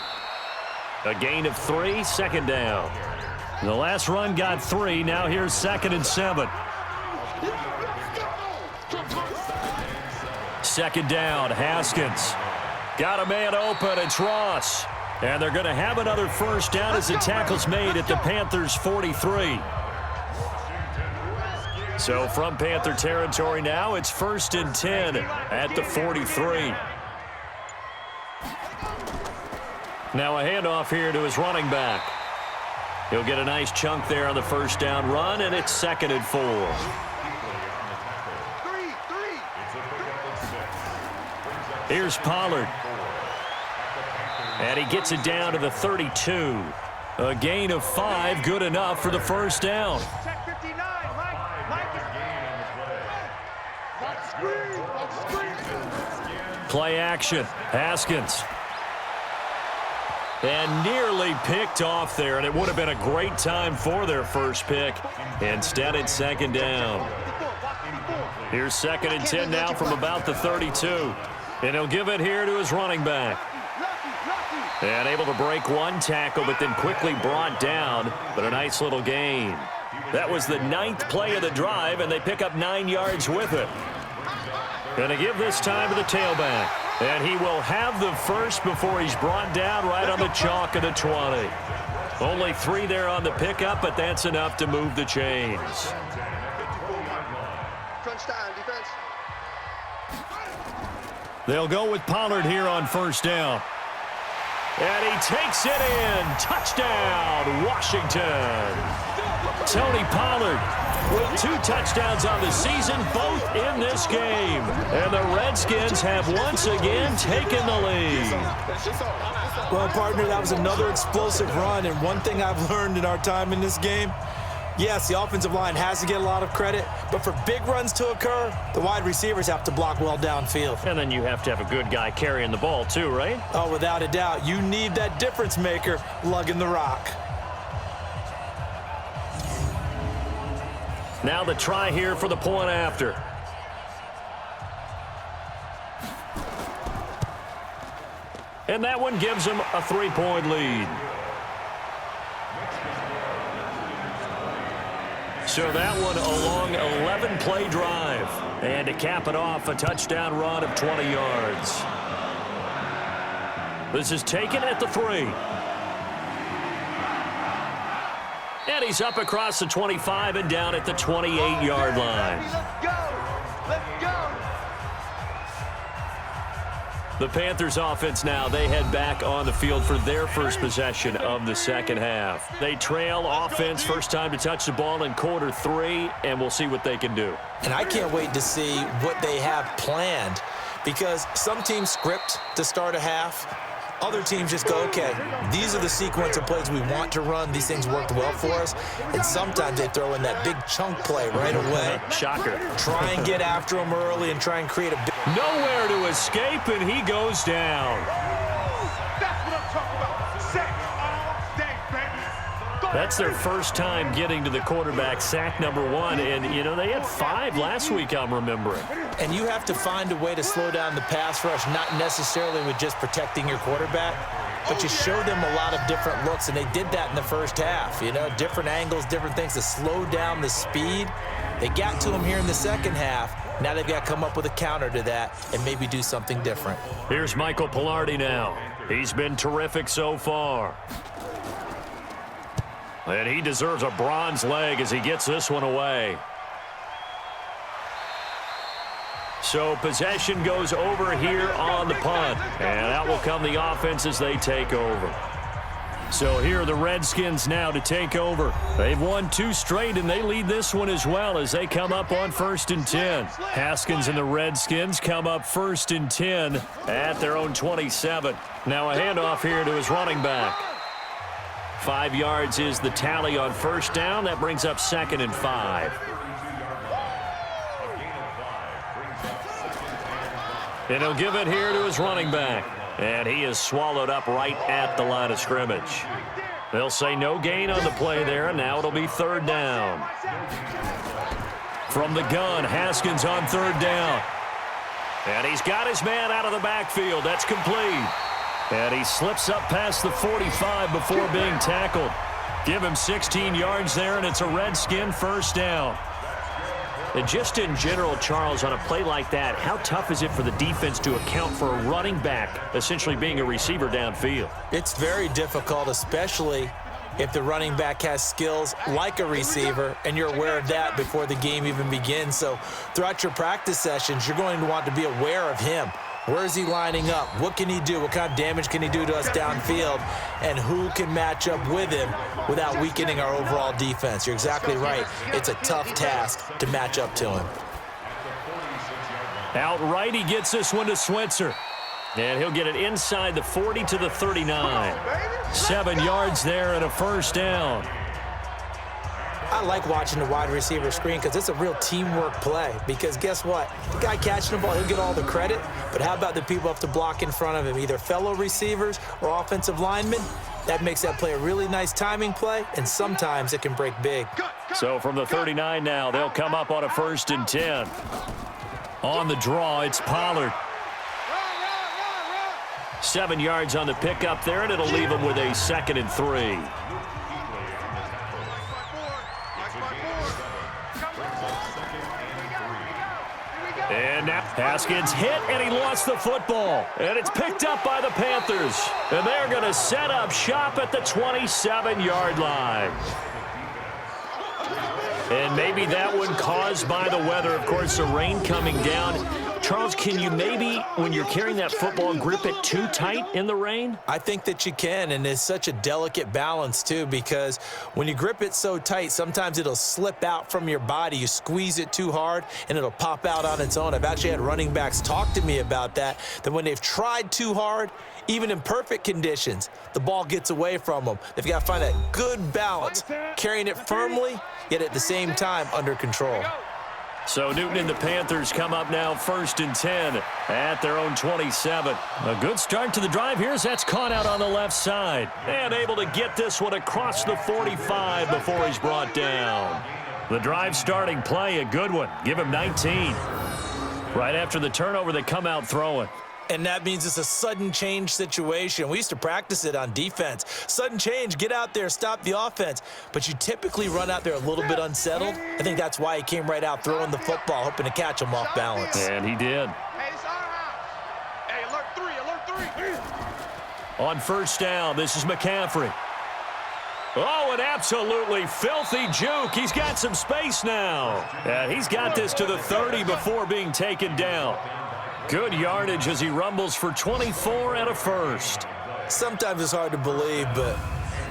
A gain of 3, 2nd down. The last run got 3. Now here's 2nd and 7. 2nd down, Haskins. Got a man open, it's Ross. And they're going to have another 1st down as the tackle's made at the Panthers' 43. So from Panther territory now, it's 1st and 10 at the 43. Now a handoff here to his running back. He'll get a nice chunk there on the 1st down run, and it's 2nd and 4. Here's Pollard. And he gets it down to the 32. A gain of 5, good enough for the 1st down. Play action. Haskins. And nearly picked off there, and it would have been a great time for their first pick. Instead, it's 2nd down. Here's 2nd and 10 now from about the 32. And he'll give it here to his running back. And able to break one tackle, but then quickly brought down. But a nice little gain. That was the 9th play of the drive, and they pick up 9 yards with it. Going to give this time to the tailback. And he will have the 1st before he's brought down right on the chalk of the 20. Only 3 there on the pickup, but that's enough to move the chains. Crunch time, defense. They'll go with Pollard here on 1st down. And he takes it in. Touchdown, Washington. Tony Pollard with 2 touchdowns on the season, both in this game. And the Redskins have once again taken the lead. Well, partner, that was another explosive run. And one thing I've learned in our time in this game, yes, the offensive line has to get a lot of credit, but for big runs to occur, the wide receivers have to block well downfield. And then you have to have a good guy carrying the ball too, right? Oh, without a doubt. You need that difference maker lugging the rock. Now the try here for the point after. And that one gives them a 3-point lead. So that one a long 11-play drive. And to cap it off, a touchdown run of 20 yards. This is taken at the 3. And he's up across the 25 and down at the 28-yard line. Let's go! Let's go! The Panthers offense now, they head back on the field for their first possession of the 2nd half. They trail offense, first time to touch the ball in quarter 3, and we'll see what they can do. And I can't wait to see what they have planned, because some teams script to start a half. Other teams just go, okay, these are the sequence of plays we want to run. These things worked well for us. And sometimes they throw in that big chunk play right away. Shocker. Try and get after them early and try and create a big... Nowhere to escape, and he goes down. That's what I'm talking about. Sex all day, baby. That's their first time getting to the quarterback, sack number 1. And, you know, they had 5 last week, I'm remembering. And you have to find a way to slow down the pass rush, not necessarily with just protecting your quarterback, but you show them a lot of different looks, and they did that in the first half. You know, different angles, different things to slow down the speed. They got to him here in the second half. Now they've got to come up with a counter to that and maybe do something different. Here's Michael Pilardi now. He's been terrific so far. And he deserves a bronze leg as he gets this one away. So possession goes over here on the punt. And out will come the offense as they take over. So here are the Redskins now to take over. They've won 2 straight, and they lead this one as well as they come up on 1st and 10. Haskins and the Redskins come up 1st and 10 at their own 27. Now a handoff here to his running back. 5 yards is the tally on 1st down. That brings up 2nd and 5. And he'll give it here to his running back. And he is swallowed up right at the line of scrimmage. They'll say no gain on the play there, and now it'll be 3rd down. From the gun, Haskins on 3rd down. And he's got his man out of the backfield. That's complete. And he slips up past the 45 before being tackled. Give him 16 yards there, and it's a Redskin 1st down. And just in general, Charles, on a play like that, how tough is it for the defense to account for a running back essentially being a receiver downfield? It's very difficult, especially if the running back has skills like a receiver, and you're aware of that before the game even begins. So throughout your practice sessions, you're going to want to be aware of him. Where is he lining up? What can he do? What kind of damage can he do to us downfield? And who can match up with him without weakening our overall defense? You're exactly right. It's a tough task to match up to him. Outright, he gets this one to Switzer. And he'll get it inside the 40 to the 39. 7 yards there and a 1st down. I like watching the wide receiver screen because it's a real teamwork play. Because guess what? The guy catching the ball, he'll get all the credit. But how about the people up to block in front of him, either fellow receivers or offensive linemen? That makes that play a really nice timing play, and sometimes it can break big. So from the 39 now, they'll come up on a 1st and 10. On the draw, it's Pollard. 7 yards on the pickup there, and it'll leave him with a 2nd and 3. And now Haskins hit, and he lost the football. And it's picked up by the Panthers. And they're going to set up shop at the 27-yard line. And maybe that one caused by the weather. Of course, the rain coming down. Charles, can you maybe, when you're carrying that football, grip it too tight in the rain? I think that you can, and it's such a delicate balance, too, because when you grip it so tight, sometimes it'll slip out from your body. You squeeze it too hard, and it'll pop out on its own. I've actually had running backs talk to me about that when they've tried too hard, even in perfect conditions, the ball gets away from them. They've got to find that good balance, carrying it firmly, yet at the same time under control. So Newton and the Panthers come up now 1st and 10 at their own 27. A good start to the drive here as that's caught out on the left side. And able to get this one across the 45 before he's brought down. The drive starting play, a good one. Give him 19. Right after the turnover, they come out throwing. And that means it's a sudden change situation. We used to practice it on defense. Sudden change, get out there, stop the offense. But you typically run out there a little bit unsettled. I think that's why he came right out throwing the football, hoping to catch him off balance. And he did. Hey, it's our house. Hey, alert 3. On 1st down, this is McCaffrey. Oh, an absolutely filthy juke. He's got some space now. And he's got this to the 30 before being taken down. Good yardage as he rumbles for 24 and a 1st. Sometimes it's hard to believe, but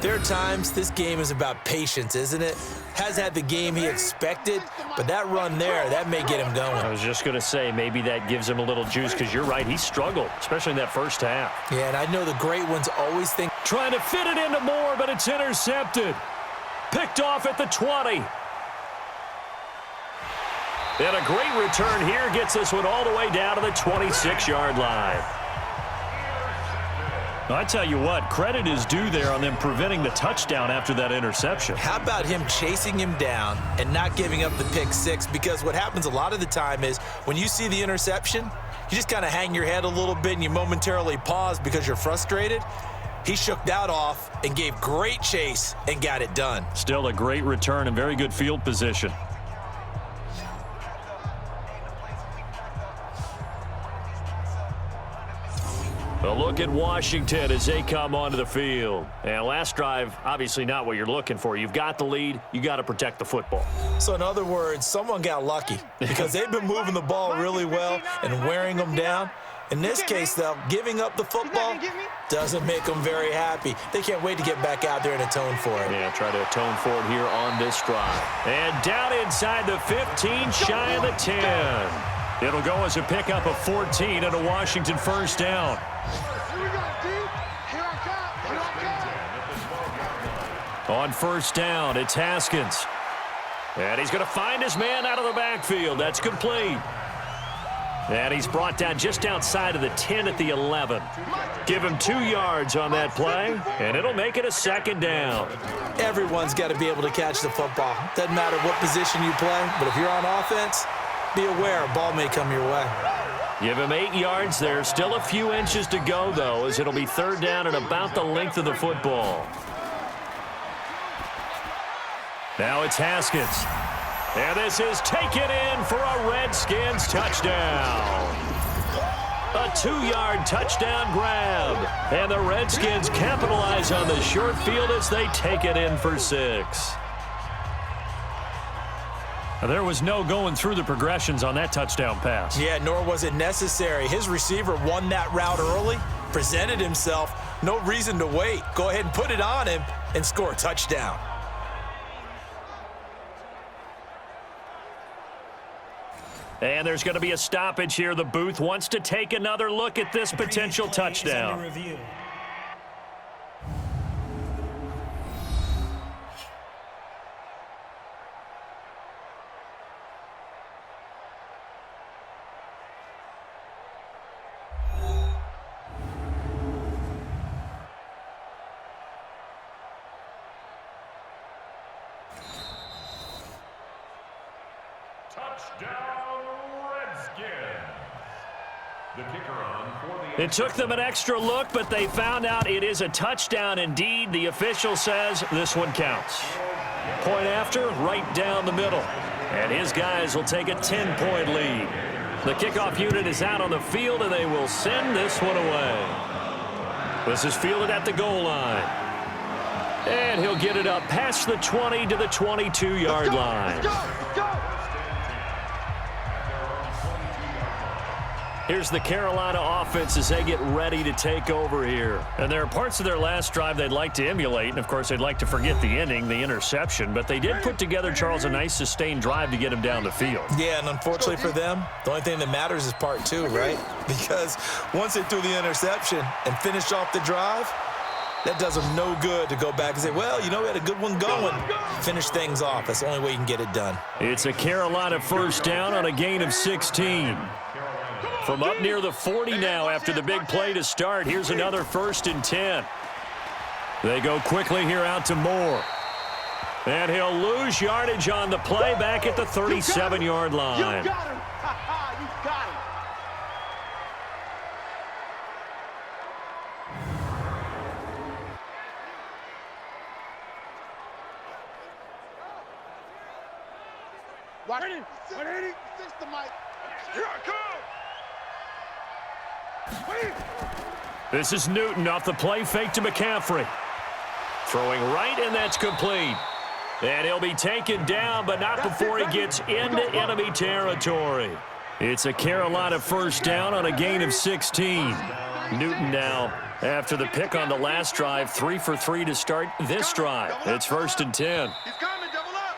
there are times this game is about patience, isn't it? Has had the game he expected, but that run there, that may get him going. I was just going to say, maybe that gives him a little juice because you're right, he struggled, especially in that 1st half. Yeah, and I know the great ones always think. Trying to fit it into Moore, but it's intercepted. Picked off at the 20. And a great return here gets this one all the way down to the 26-yard line. I tell you what, credit is due there on them preventing the touchdown after that interception. How about him chasing him down and not giving up the pick six? Because what happens a lot of the time is when you see the interception, you just kind of hang your head a little bit and you momentarily pause because you're frustrated. He shook that off and gave great chase and got it done. Still a great return and very good field position. A look at Washington as they come onto the field. And last drive, obviously not what you're looking for. You've got the lead. You got to protect the football. So in other words, someone got lucky because they've been moving the ball really well and wearing them down. In this case, though, giving up the football doesn't make them very happy. They can't wait to get back out there and atone for it. Yeah, try to atone for it here on this drive. And down inside the 15, shy of the 10. It'll go as a pickup of 14 and a Washington first down. On first down, it's Haskins. And he's going to find his man out of the backfield. That's complete. And he's brought down just outside of the 10 at the 11. Give him 2 yards on that play, and it'll make it a second down. Everyone's got to be able to catch the football. Doesn't matter what position you play, but if you're on offense, be aware a ball may come your way. Give him 8 yards there. Still a few inches to go, though, as it'll be third down and about the length of the football. Now it's Haskins. And this is taken in for a Redskins touchdown. A 2-yard touchdown grab. And the Redskins capitalize on the short field as they take it in for 6. There was no going through the progressions on that touchdown pass. Yeah, nor was it necessary. His receiver won that route early, presented himself. No reason to wait. Go ahead and put it on him and score a touchdown. And there's going to be a stoppage here. The booth wants to take another look at this potential touchdown. It took them an extra look, but they found out it is a touchdown indeed. The official says this one counts. Point after, right down the middle. And his guys will take a 10-point lead. The kickoff unit is out on the field, and they will send this one away. This is fielded at the goal line. And he'll get it up past the 20 to the 22-yard line. Here's the Carolina offense as they get ready to take over here. And there are parts of their last drive they'd like to emulate. And, of course, they'd like to forget the ending, the interception. But they did put together, Charles, a nice sustained drive to get him down the field. Yeah, and unfortunately for them, the only thing that matters is part 2, right? Because once they threw the interception and finished off the drive, that does them no good to go back and say, well, you know, we had a good one going. Finish things off. That's the only way you can get it done. It's a Carolina first down on a gain of 16. From up near the 40 now after the big play to start. Here's another 1st and 10. They go quickly here out to Moore. And he'll lose yardage on the play back at the 37-yard line. You got him. You got him. Ready? 180. Fix the mic. Here I come. This is Newton off the play fake to McCaffrey. Throwing right, and that's complete. And he'll be taken down, but not before he gets into enemy territory. It's a Carolina first down on a gain of 16. Newton now, after the pick on the last drive, 3 for 3 to start this drive. It's 1st and 10. He's coming, double up.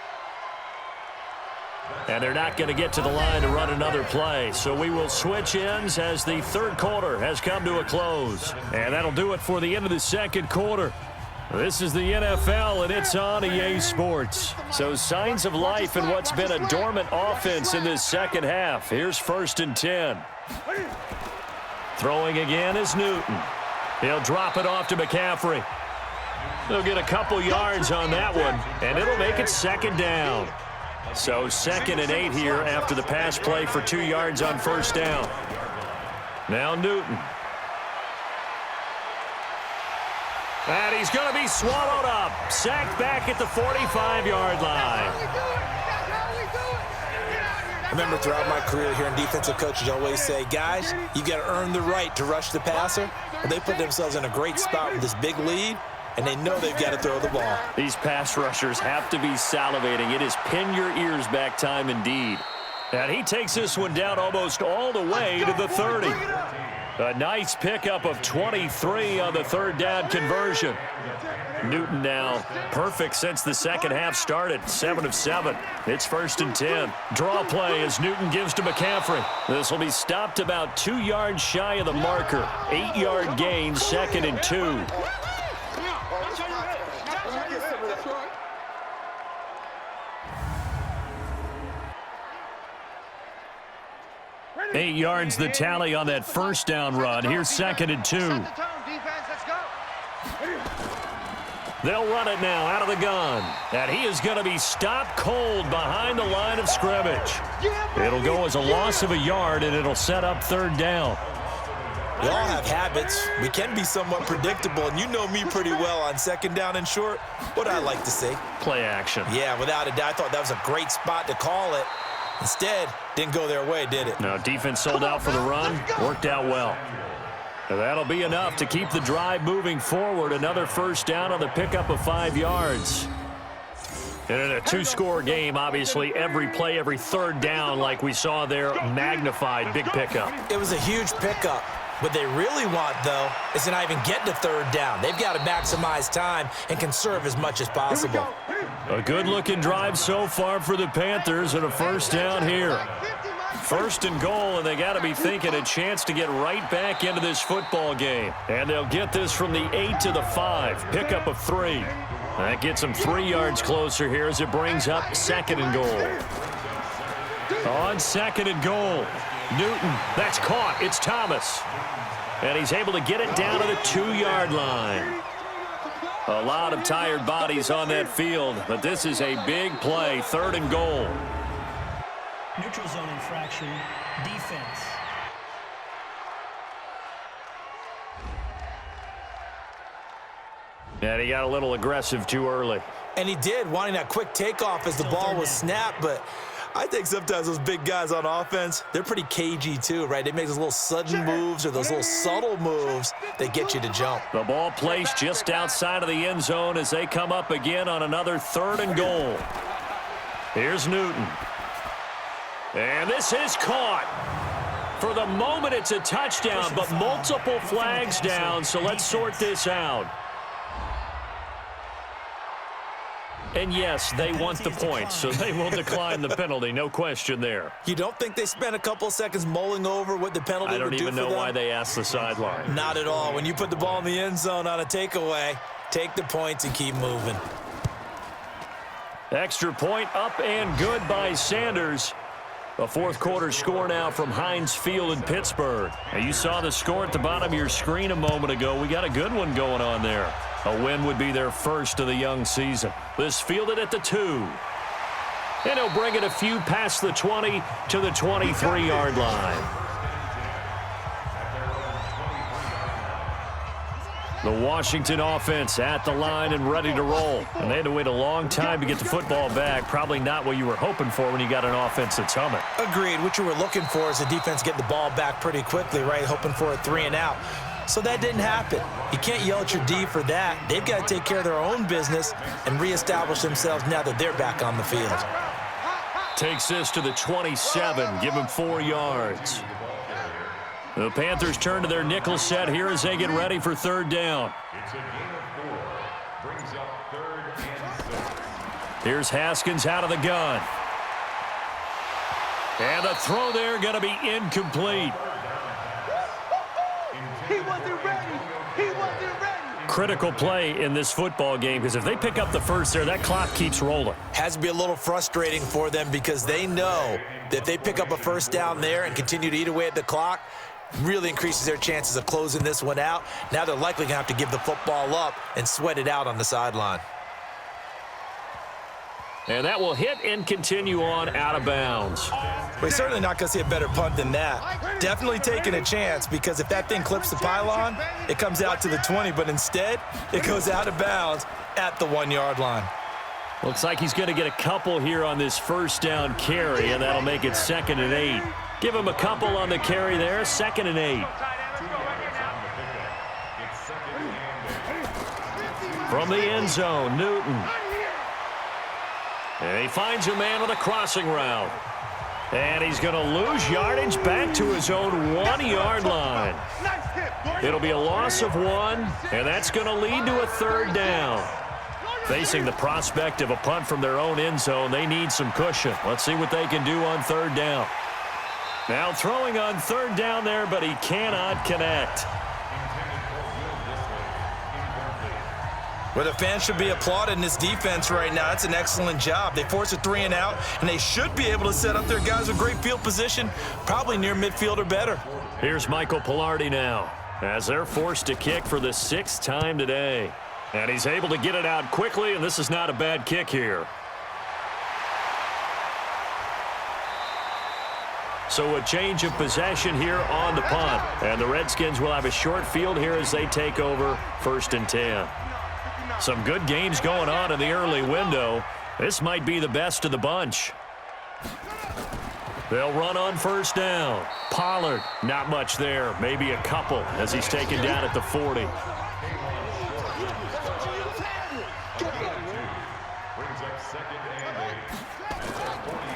And they're not going to get to the line to run another play. So we will switch ends as the third quarter has come to a close. And that'll do it for the end of the second quarter. This is the NFL, and it's on EA Sports. So signs of life in what's been a dormant offense in this second half. Here's 1st and 10. Throwing again is Newton. He'll drop it off to McCaffrey. They'll get a couple yards on that one, and it'll make it 2nd down. So 2nd and 8 here after the pass play for 2 yards on 1st down. Now Newton. And he's going to be swallowed up. Sacked back at the 45-yard line. remember throughout my career hearing defensive coaches always say, guys, you got to earn the right to rush the passer. Well, they put themselves in a great spot with this big lead, and they know they've got to throw the ball. These pass rushers have to be salivating. It is pin your ears back time indeed. And he takes this one down almost all the way to the 30. A nice pickup of 23 on the third down conversion. Newton now perfect since the second half started. 7 of 7. It's 1st and 10. Draw play as Newton gives to McCaffrey. This will be stopped about 2 yards shy of the marker. 8-yard gain, 2nd and 2. 8 yards the tally on that first down run. Here's 2nd and 2. They'll run it now out of the gun. And he is going to be stopped cold behind the line of scrimmage. It'll go as a loss of a yard, and it'll set up 3rd down. We all have habits. We can be somewhat predictable, and you know me pretty well on 2nd down and short. What I like to say. Play action. Yeah, without a doubt. I thought that was a great spot to call it. Instead, didn't go their way, did it? No, defense sold out for the run. Worked out well. And that'll be enough to keep the drive moving forward. Another first down on the pickup of 5 yards. And in a 2-score game, obviously, every play, every third down, like we saw there, magnified. Big pickup. It was a huge pickup. What they really want, though, is to not even get to 3rd down. They've got to maximize time and conserve as much as possible. A good-looking drive so far for the Panthers, and a first down here. 1st and goal, and they got to be thinking a chance to get right back into this football game. And they'll get this from the 8 to the 5. Pickup of 3. That gets them 3 yards closer here as it brings up 2nd and goal. On 2nd and goal, Newton, that's caught. It's Thomas. And he's able to get it down to the 2-yard line. A lot of tired bodies on that field, but this is a big play. 3rd and goal. Neutral zone infraction, defense. And he got a little aggressive too early. And he did, wanting that quick takeoff as the ball was snapped, but I think sometimes those big guys on offense, they're pretty cagey too, right? They make those little sudden moves or those little subtle moves that get you to jump. The ball placed just outside of the end zone as they come up again on another 3rd and goal. Here's Newton. And this is caught. For the moment, it's a touchdown, but multiple flags down, so let's sort this out. And yes, they want the points, so they will decline the penalty. No question there. You don't think they spent a couple seconds mulling over what the penalty would do for them? I don't even know why they asked the sideline. Not at all. When you put the ball in the end zone on a takeaway, take the points and keep moving. Extra point up and good by Sanders. A 4th quarter score now from Heinz Field in Pittsburgh. Now you saw the score at the bottom of your screen a moment ago. We got a good one going on there. A win would be their first of the young season. This fielded at the 2. And he'll bring it a few past the 20 to the 23-yard line. The Washington offense at the line and ready to roll. And they had to wait a long time to get the football back. Probably not what you were hoping for when you got an offense that's humming. Agreed. What you were looking for is the defense get the ball back pretty quickly, right? Hoping for a 3 and out. So that didn't happen. You can't yell at your D for that. They've got to take care of their own business and reestablish themselves now that they're back on the field. Takes this to the 27. Give him 4 yards. The Panthers turn to their nickel set here as they get ready for 3rd down. Here's Haskins out of the gun. And the throw there going to be incomplete. He wasn't ready. He wasn't ready. Critical play in this football game because if they pick up the first there, that clock keeps rolling. Has to be a little frustrating for them because they know that if they pick up a first down there and continue to eat away at the clock, really increases their chances of closing this one out. Now they're likely going to have to give the football up and sweat it out on the sideline. And that will hit and continue on out of bounds. We're certainly not going to see a better punt than that. Definitely taking a chance because if that thing clips the pylon, it comes out to the 20, but instead it goes out of bounds at the 1-yard line. Looks like he's going to get a couple here on this first down carry, and that'll make it 2nd and 8. Give him a couple on the carry there, 2nd and 8. From the end zone, Newton. And he finds a man on the crossing route. And he's going to lose yardage back to his own 1-yard line. It'll be a loss of 1, and that's going to lead to a 3rd down. Facing the prospect of a punt from their own end zone, they need some cushion. Let's see what they can do on 3rd down. Now throwing on 3rd down there, but he cannot connect. Well, the fans should be applauding this defense right now. It's an excellent job. They force a 3 and out, and they should be able to set up their guys with great field position, probably near midfield or better. Here's Michael Pilardi now, as they're forced to kick for the 6th time today. And he's able to get it out quickly, and this is not a bad kick here. So a change of possession here on the punt. And the Redskins will have a short field here as they take over 1st and 10. Some good games going on in the early window. This might be the best of the bunch. They'll run on 1st down. Pollard, not much there. Maybe a couple as he's taken down at the 40.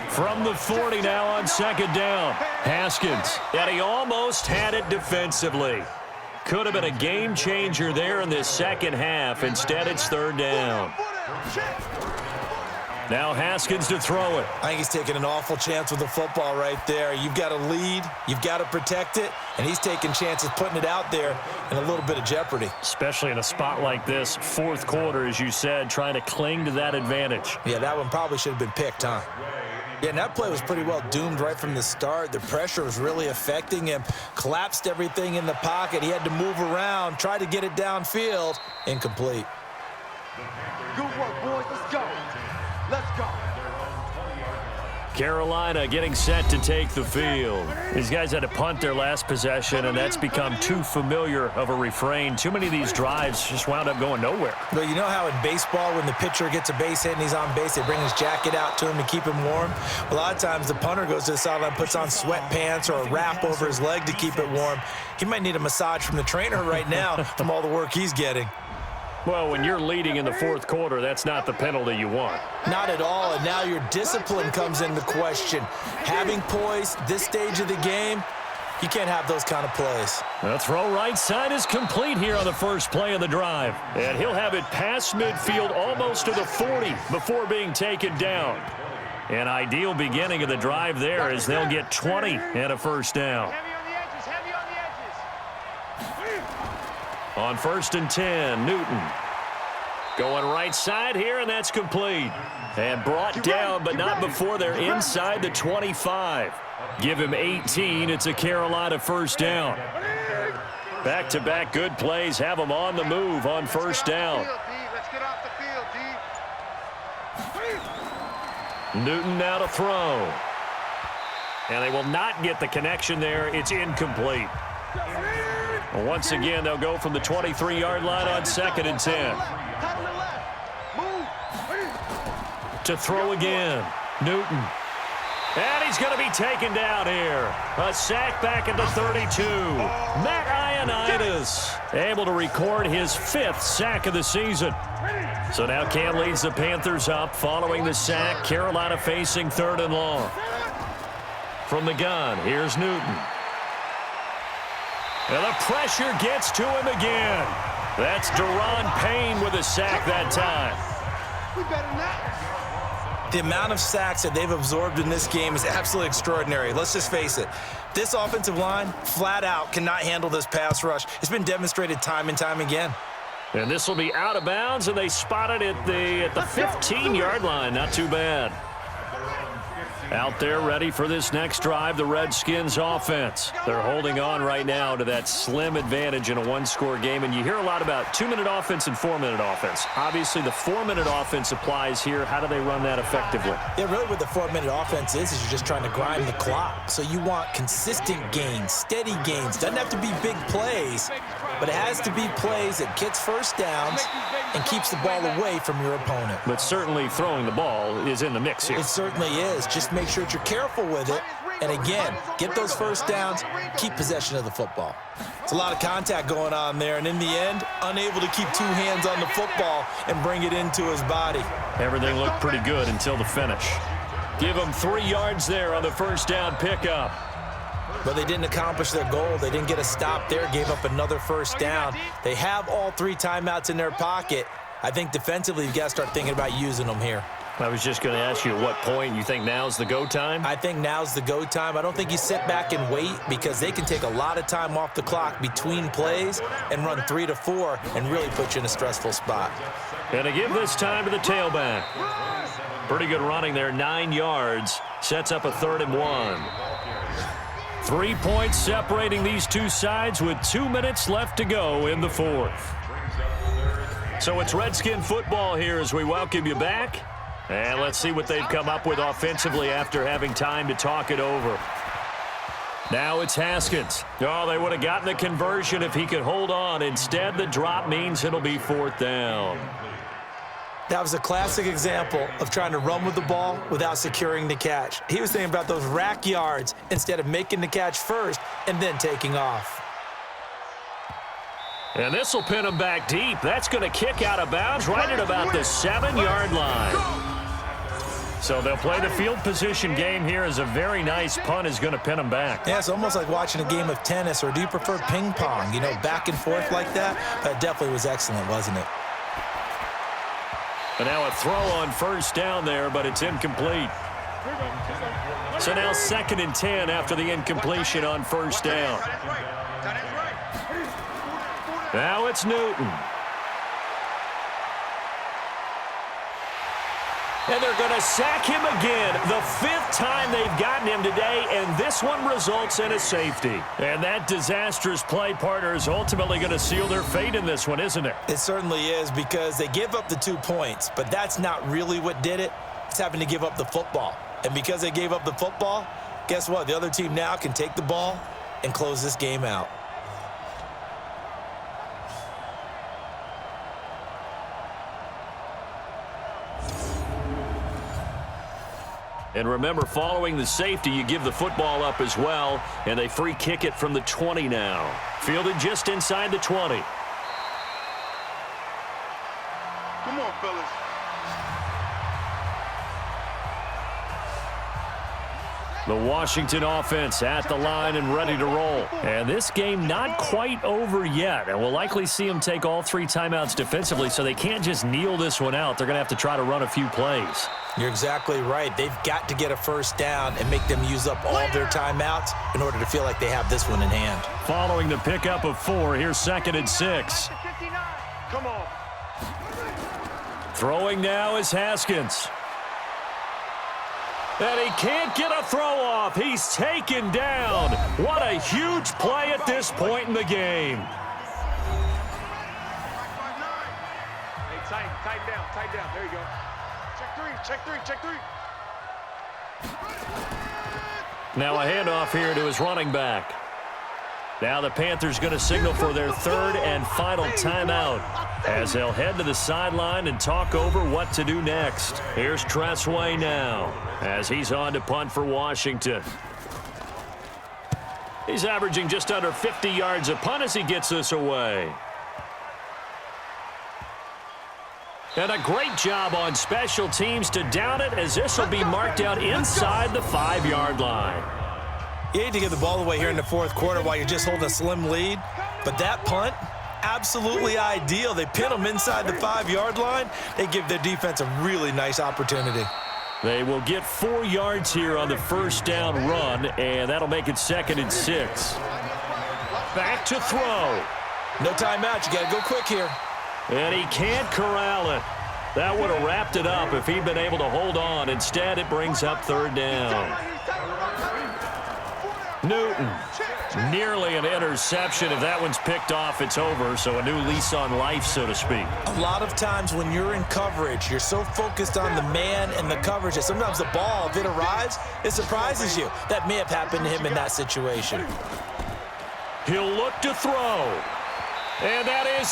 From the 40 now on 2nd down. Haskins, and he almost had it defensively. Could have been a game changer there in this 2nd half. Instead, it's 3rd down. Now Haskins to throw it. I think he's taking an awful chance with the football right there. You've got to lead, you've got to protect it, and he's taking chances putting it out there in a little bit of jeopardy. Especially in a spot like this, 4th quarter, as you said, trying to cling to that advantage. Yeah, that one probably should have been picked, huh? Yeah, and that play was pretty well doomed right from the start. The pressure was really affecting him. Collapsed everything in the pocket. He had to move around, try to get it downfield. Incomplete. Good work, boys. Let's go. Let's go. Carolina getting set to take the field. These guys had to punt their last possession, and that's become too familiar of a refrain. Too many of these drives just wound up going nowhere. Well, you know how in baseball when the pitcher gets a base hit and he's on base, they bring his jacket out to him to keep him warm? Well, a lot of times the punter goes to the sideline, puts on sweatpants or a wrap over his leg to keep it warm. He might need a massage from the trainer right now from all the work he's getting. Well, when you're leading in the 4th quarter, that's not the penalty you want. Not at all, and now your discipline comes into question. Having poise this stage of the game, you can't have those kind of plays. The throw right side is complete here on the first play of the drive. And he'll have it past midfield almost to the 40 before being taken down. An ideal beginning of the drive there as they'll get 20 and a 1st down. On 1st and 10, Newton. Going right side here, and that's complete. And brought down, but not before they're inside the 25. Give him 18. It's a Carolina 1st down. Back-to-back good plays have them on the move on 1st down. Let's get off the field, D. Newton now to throw. And they will not get the connection there. It's incomplete. Once again, they'll go from the 23-yard line on 2nd and 10. To throw again, Newton. And he's going to be taken down here. A sack back at the 32. Matt Ioannidis able to record his 5th sack of the season. So now Cam leads the Panthers up following the sack. Carolina facing 3rd and long. From the gun, here's Newton. And the pressure gets to him again. That's Deron Payne with a sack that time. We better not. The amount of sacks that they've absorbed in this game is absolutely extraordinary. Let's just face it. This offensive line, flat out, cannot handle this pass rush. It's been demonstrated time and time again. And this will be out of bounds, and they spot it at the 15-yard line. Not too bad. Out there ready for this next drive, the Redskins offense. They're holding on right now to that slim advantage in a one-score game, and you hear a lot about 2-minute offense and 4-minute offense. Obviously, the 4-minute offense applies here. How do they run that effectively? Yeah, really what the 4-minute offense is you're just trying to grind the clock. So you want consistent gains, steady gains. Doesn't have to be big plays, but it has to be plays that gets first downs and keeps the ball away from your opponent. But certainly throwing the ball is in the mix here. It certainly is. Just make sure that you're careful with it. And again, get those first downs, keep possession of the football. It's a lot of contact going on there, and in the end, unable to keep two hands on the football and bring it into his body. Everything looked pretty good until the finish. Give them 3 yards there on the first down pickup. But they didn't accomplish their goal. They didn't get a stop there, gave up another first down. They have all 3 timeouts in their pocket. I think defensively, you've got to start thinking about using them here. I was just going to ask you at what point you think now's the go time? I think now's the go time. I don't think you sit back and wait because they can take a lot of time off the clock between plays and run 3 to 4 and really put you in a stressful spot. And to give this time to the tailback. Pretty good running there, 9 yards. Sets up a 3rd and 1. 3 points separating these two sides with 2 minutes left to go in the 4th. So it's Redskin football here as we welcome you back. And let's see what they've come up with offensively after having time to talk it over. Now it's Haskins. Oh, they would have gotten the conversion if he could hold on. Instead, the drop means it'll be 4th down. That was a classic example of trying to run with the ball without securing the catch. He was thinking about those rack yards instead of making the catch first and then taking off. And this will pin him back deep. That's going to kick out of bounds right at about the 7-yard line. So they'll play the field position game here as a very nice punt is going to pin them back. Yeah, it's almost like watching a game of tennis, or do you prefer ping pong? You know, back and forth like that? That definitely was excellent, wasn't it? And now a throw on first down there, but it's incomplete. So now 2nd and 10 after the incompletion on first down. Now it's Newton. And they're going to sack him again. The 5th time they've gotten him today, and this one results in a safety. And that disastrous play partner is ultimately going to seal their fate in this one, isn't it? It certainly is, because they give up the 2 points, but that's not really what did it. It's having to give up the football. And because they gave up the football, guess what? The other team now can take the ball and close this game out. And remember, following the safety, you give the football up as well, and they free kick it from the 20 now. Fielded just inside the 20. Come on, fellas. The Washington offense at the line and ready to roll. And this game not quite over yet. And we'll likely see them take all 3 timeouts defensively, so they can't just kneel this one out. They're going to have to try to run a few plays. You're exactly right. They've got to get a first down and make them use up all of their timeouts in order to feel like they have this one in hand. Following the pickup of 4, here's 2nd and 6. Come on. Throwing now is Haskins. And he can't get a throw off. He's taken down. What a huge play at this point in the game. Hey, tighten down. There you go. Check three. Now a handoff here to his running back. Now the Panthers going to signal for their 3rd and final timeout as they'll head to the sideline and talk over what to do next. Here's Tressway now as he's on to punt for Washington. He's averaging just under 50 yards a punt as he gets this away. And a great job on special teams to down it, as this will be marked out inside the 5-yard line. You hate to give the ball away here in the 4th quarter while you're just holding a slim lead, but that punt, absolutely ideal. They pin them inside the 5-yard line. They give their defense a really nice opportunity. They will get 4 yards here on the first down run, and that'll make it 2nd and 6. Back to throw. No timeout. You got to go quick here. And he can't corral it. That would have wrapped it up if he'd been able to hold on. Instead, it brings up 3rd down. Newton, nearly an interception. If that one's picked off, it's over. So a new lease on life, so to speak. A lot of times when you're in coverage, you're so focused on the man and the coverage that sometimes the ball, if it arrives, it surprises you. That may have happened to him in that situation. He'll look to throw. And that is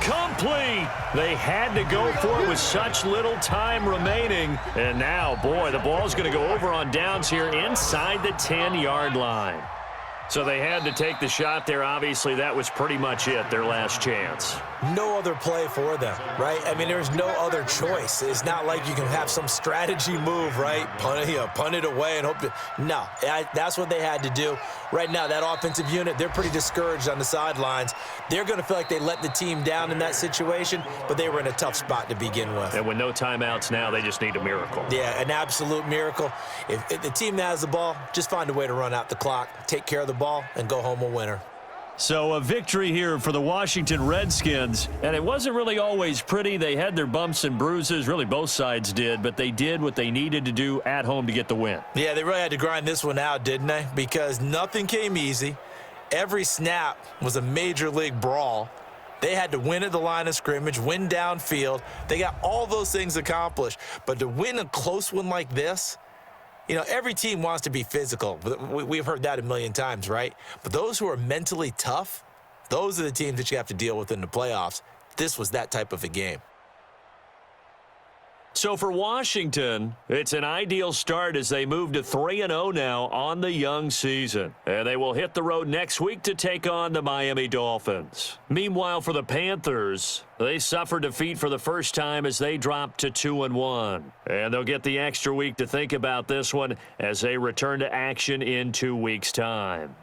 Complete. They had to go for it with such little time remaining. And now, boy, the ball's going to go over on downs here inside the 10-yard line. So they had to take the shot there. Obviously, that was pretty much it, their last chance. No other play for them, right? I mean, there's no other choice. It's not like you can have some strategy move, right? Punt it away and hope to. No, that's what they had to do. Right now, that offensive unit, they're pretty discouraged on the sidelines. They're going to feel like they let the team down in that situation, but they were in a tough spot to begin with. And with no timeouts now, they just need a miracle. Yeah, an absolute miracle. If the team has the ball, just find a way to run out the clock, take care of the ball, and go home a winner. So a victory here for the Washington Redskins, and it wasn't really always pretty. They had their bumps and bruises, really both sides did, but they did what they needed to do at home to get the win. Yeah, they really had to grind this one out, didn't they? Because nothing came easy. Every snap was a major league brawl. They had to win at the line of scrimmage, win downfield. They got all those things accomplished. But to win a close one like this, you know, every team wants to be physical. We've heard that a million times, right? But those who are mentally tough, those are the teams that you have to deal with in the playoffs. This was that type of a game. So for Washington, it's an ideal start as they move to 3-0 now on the young season. And they will hit the road next week to take on the Miami Dolphins. Meanwhile, for the Panthers, they suffered defeat for the first time as they dropped to 2-1. And they'll get the extra week to think about this one as they return to action in 2 weeks' time.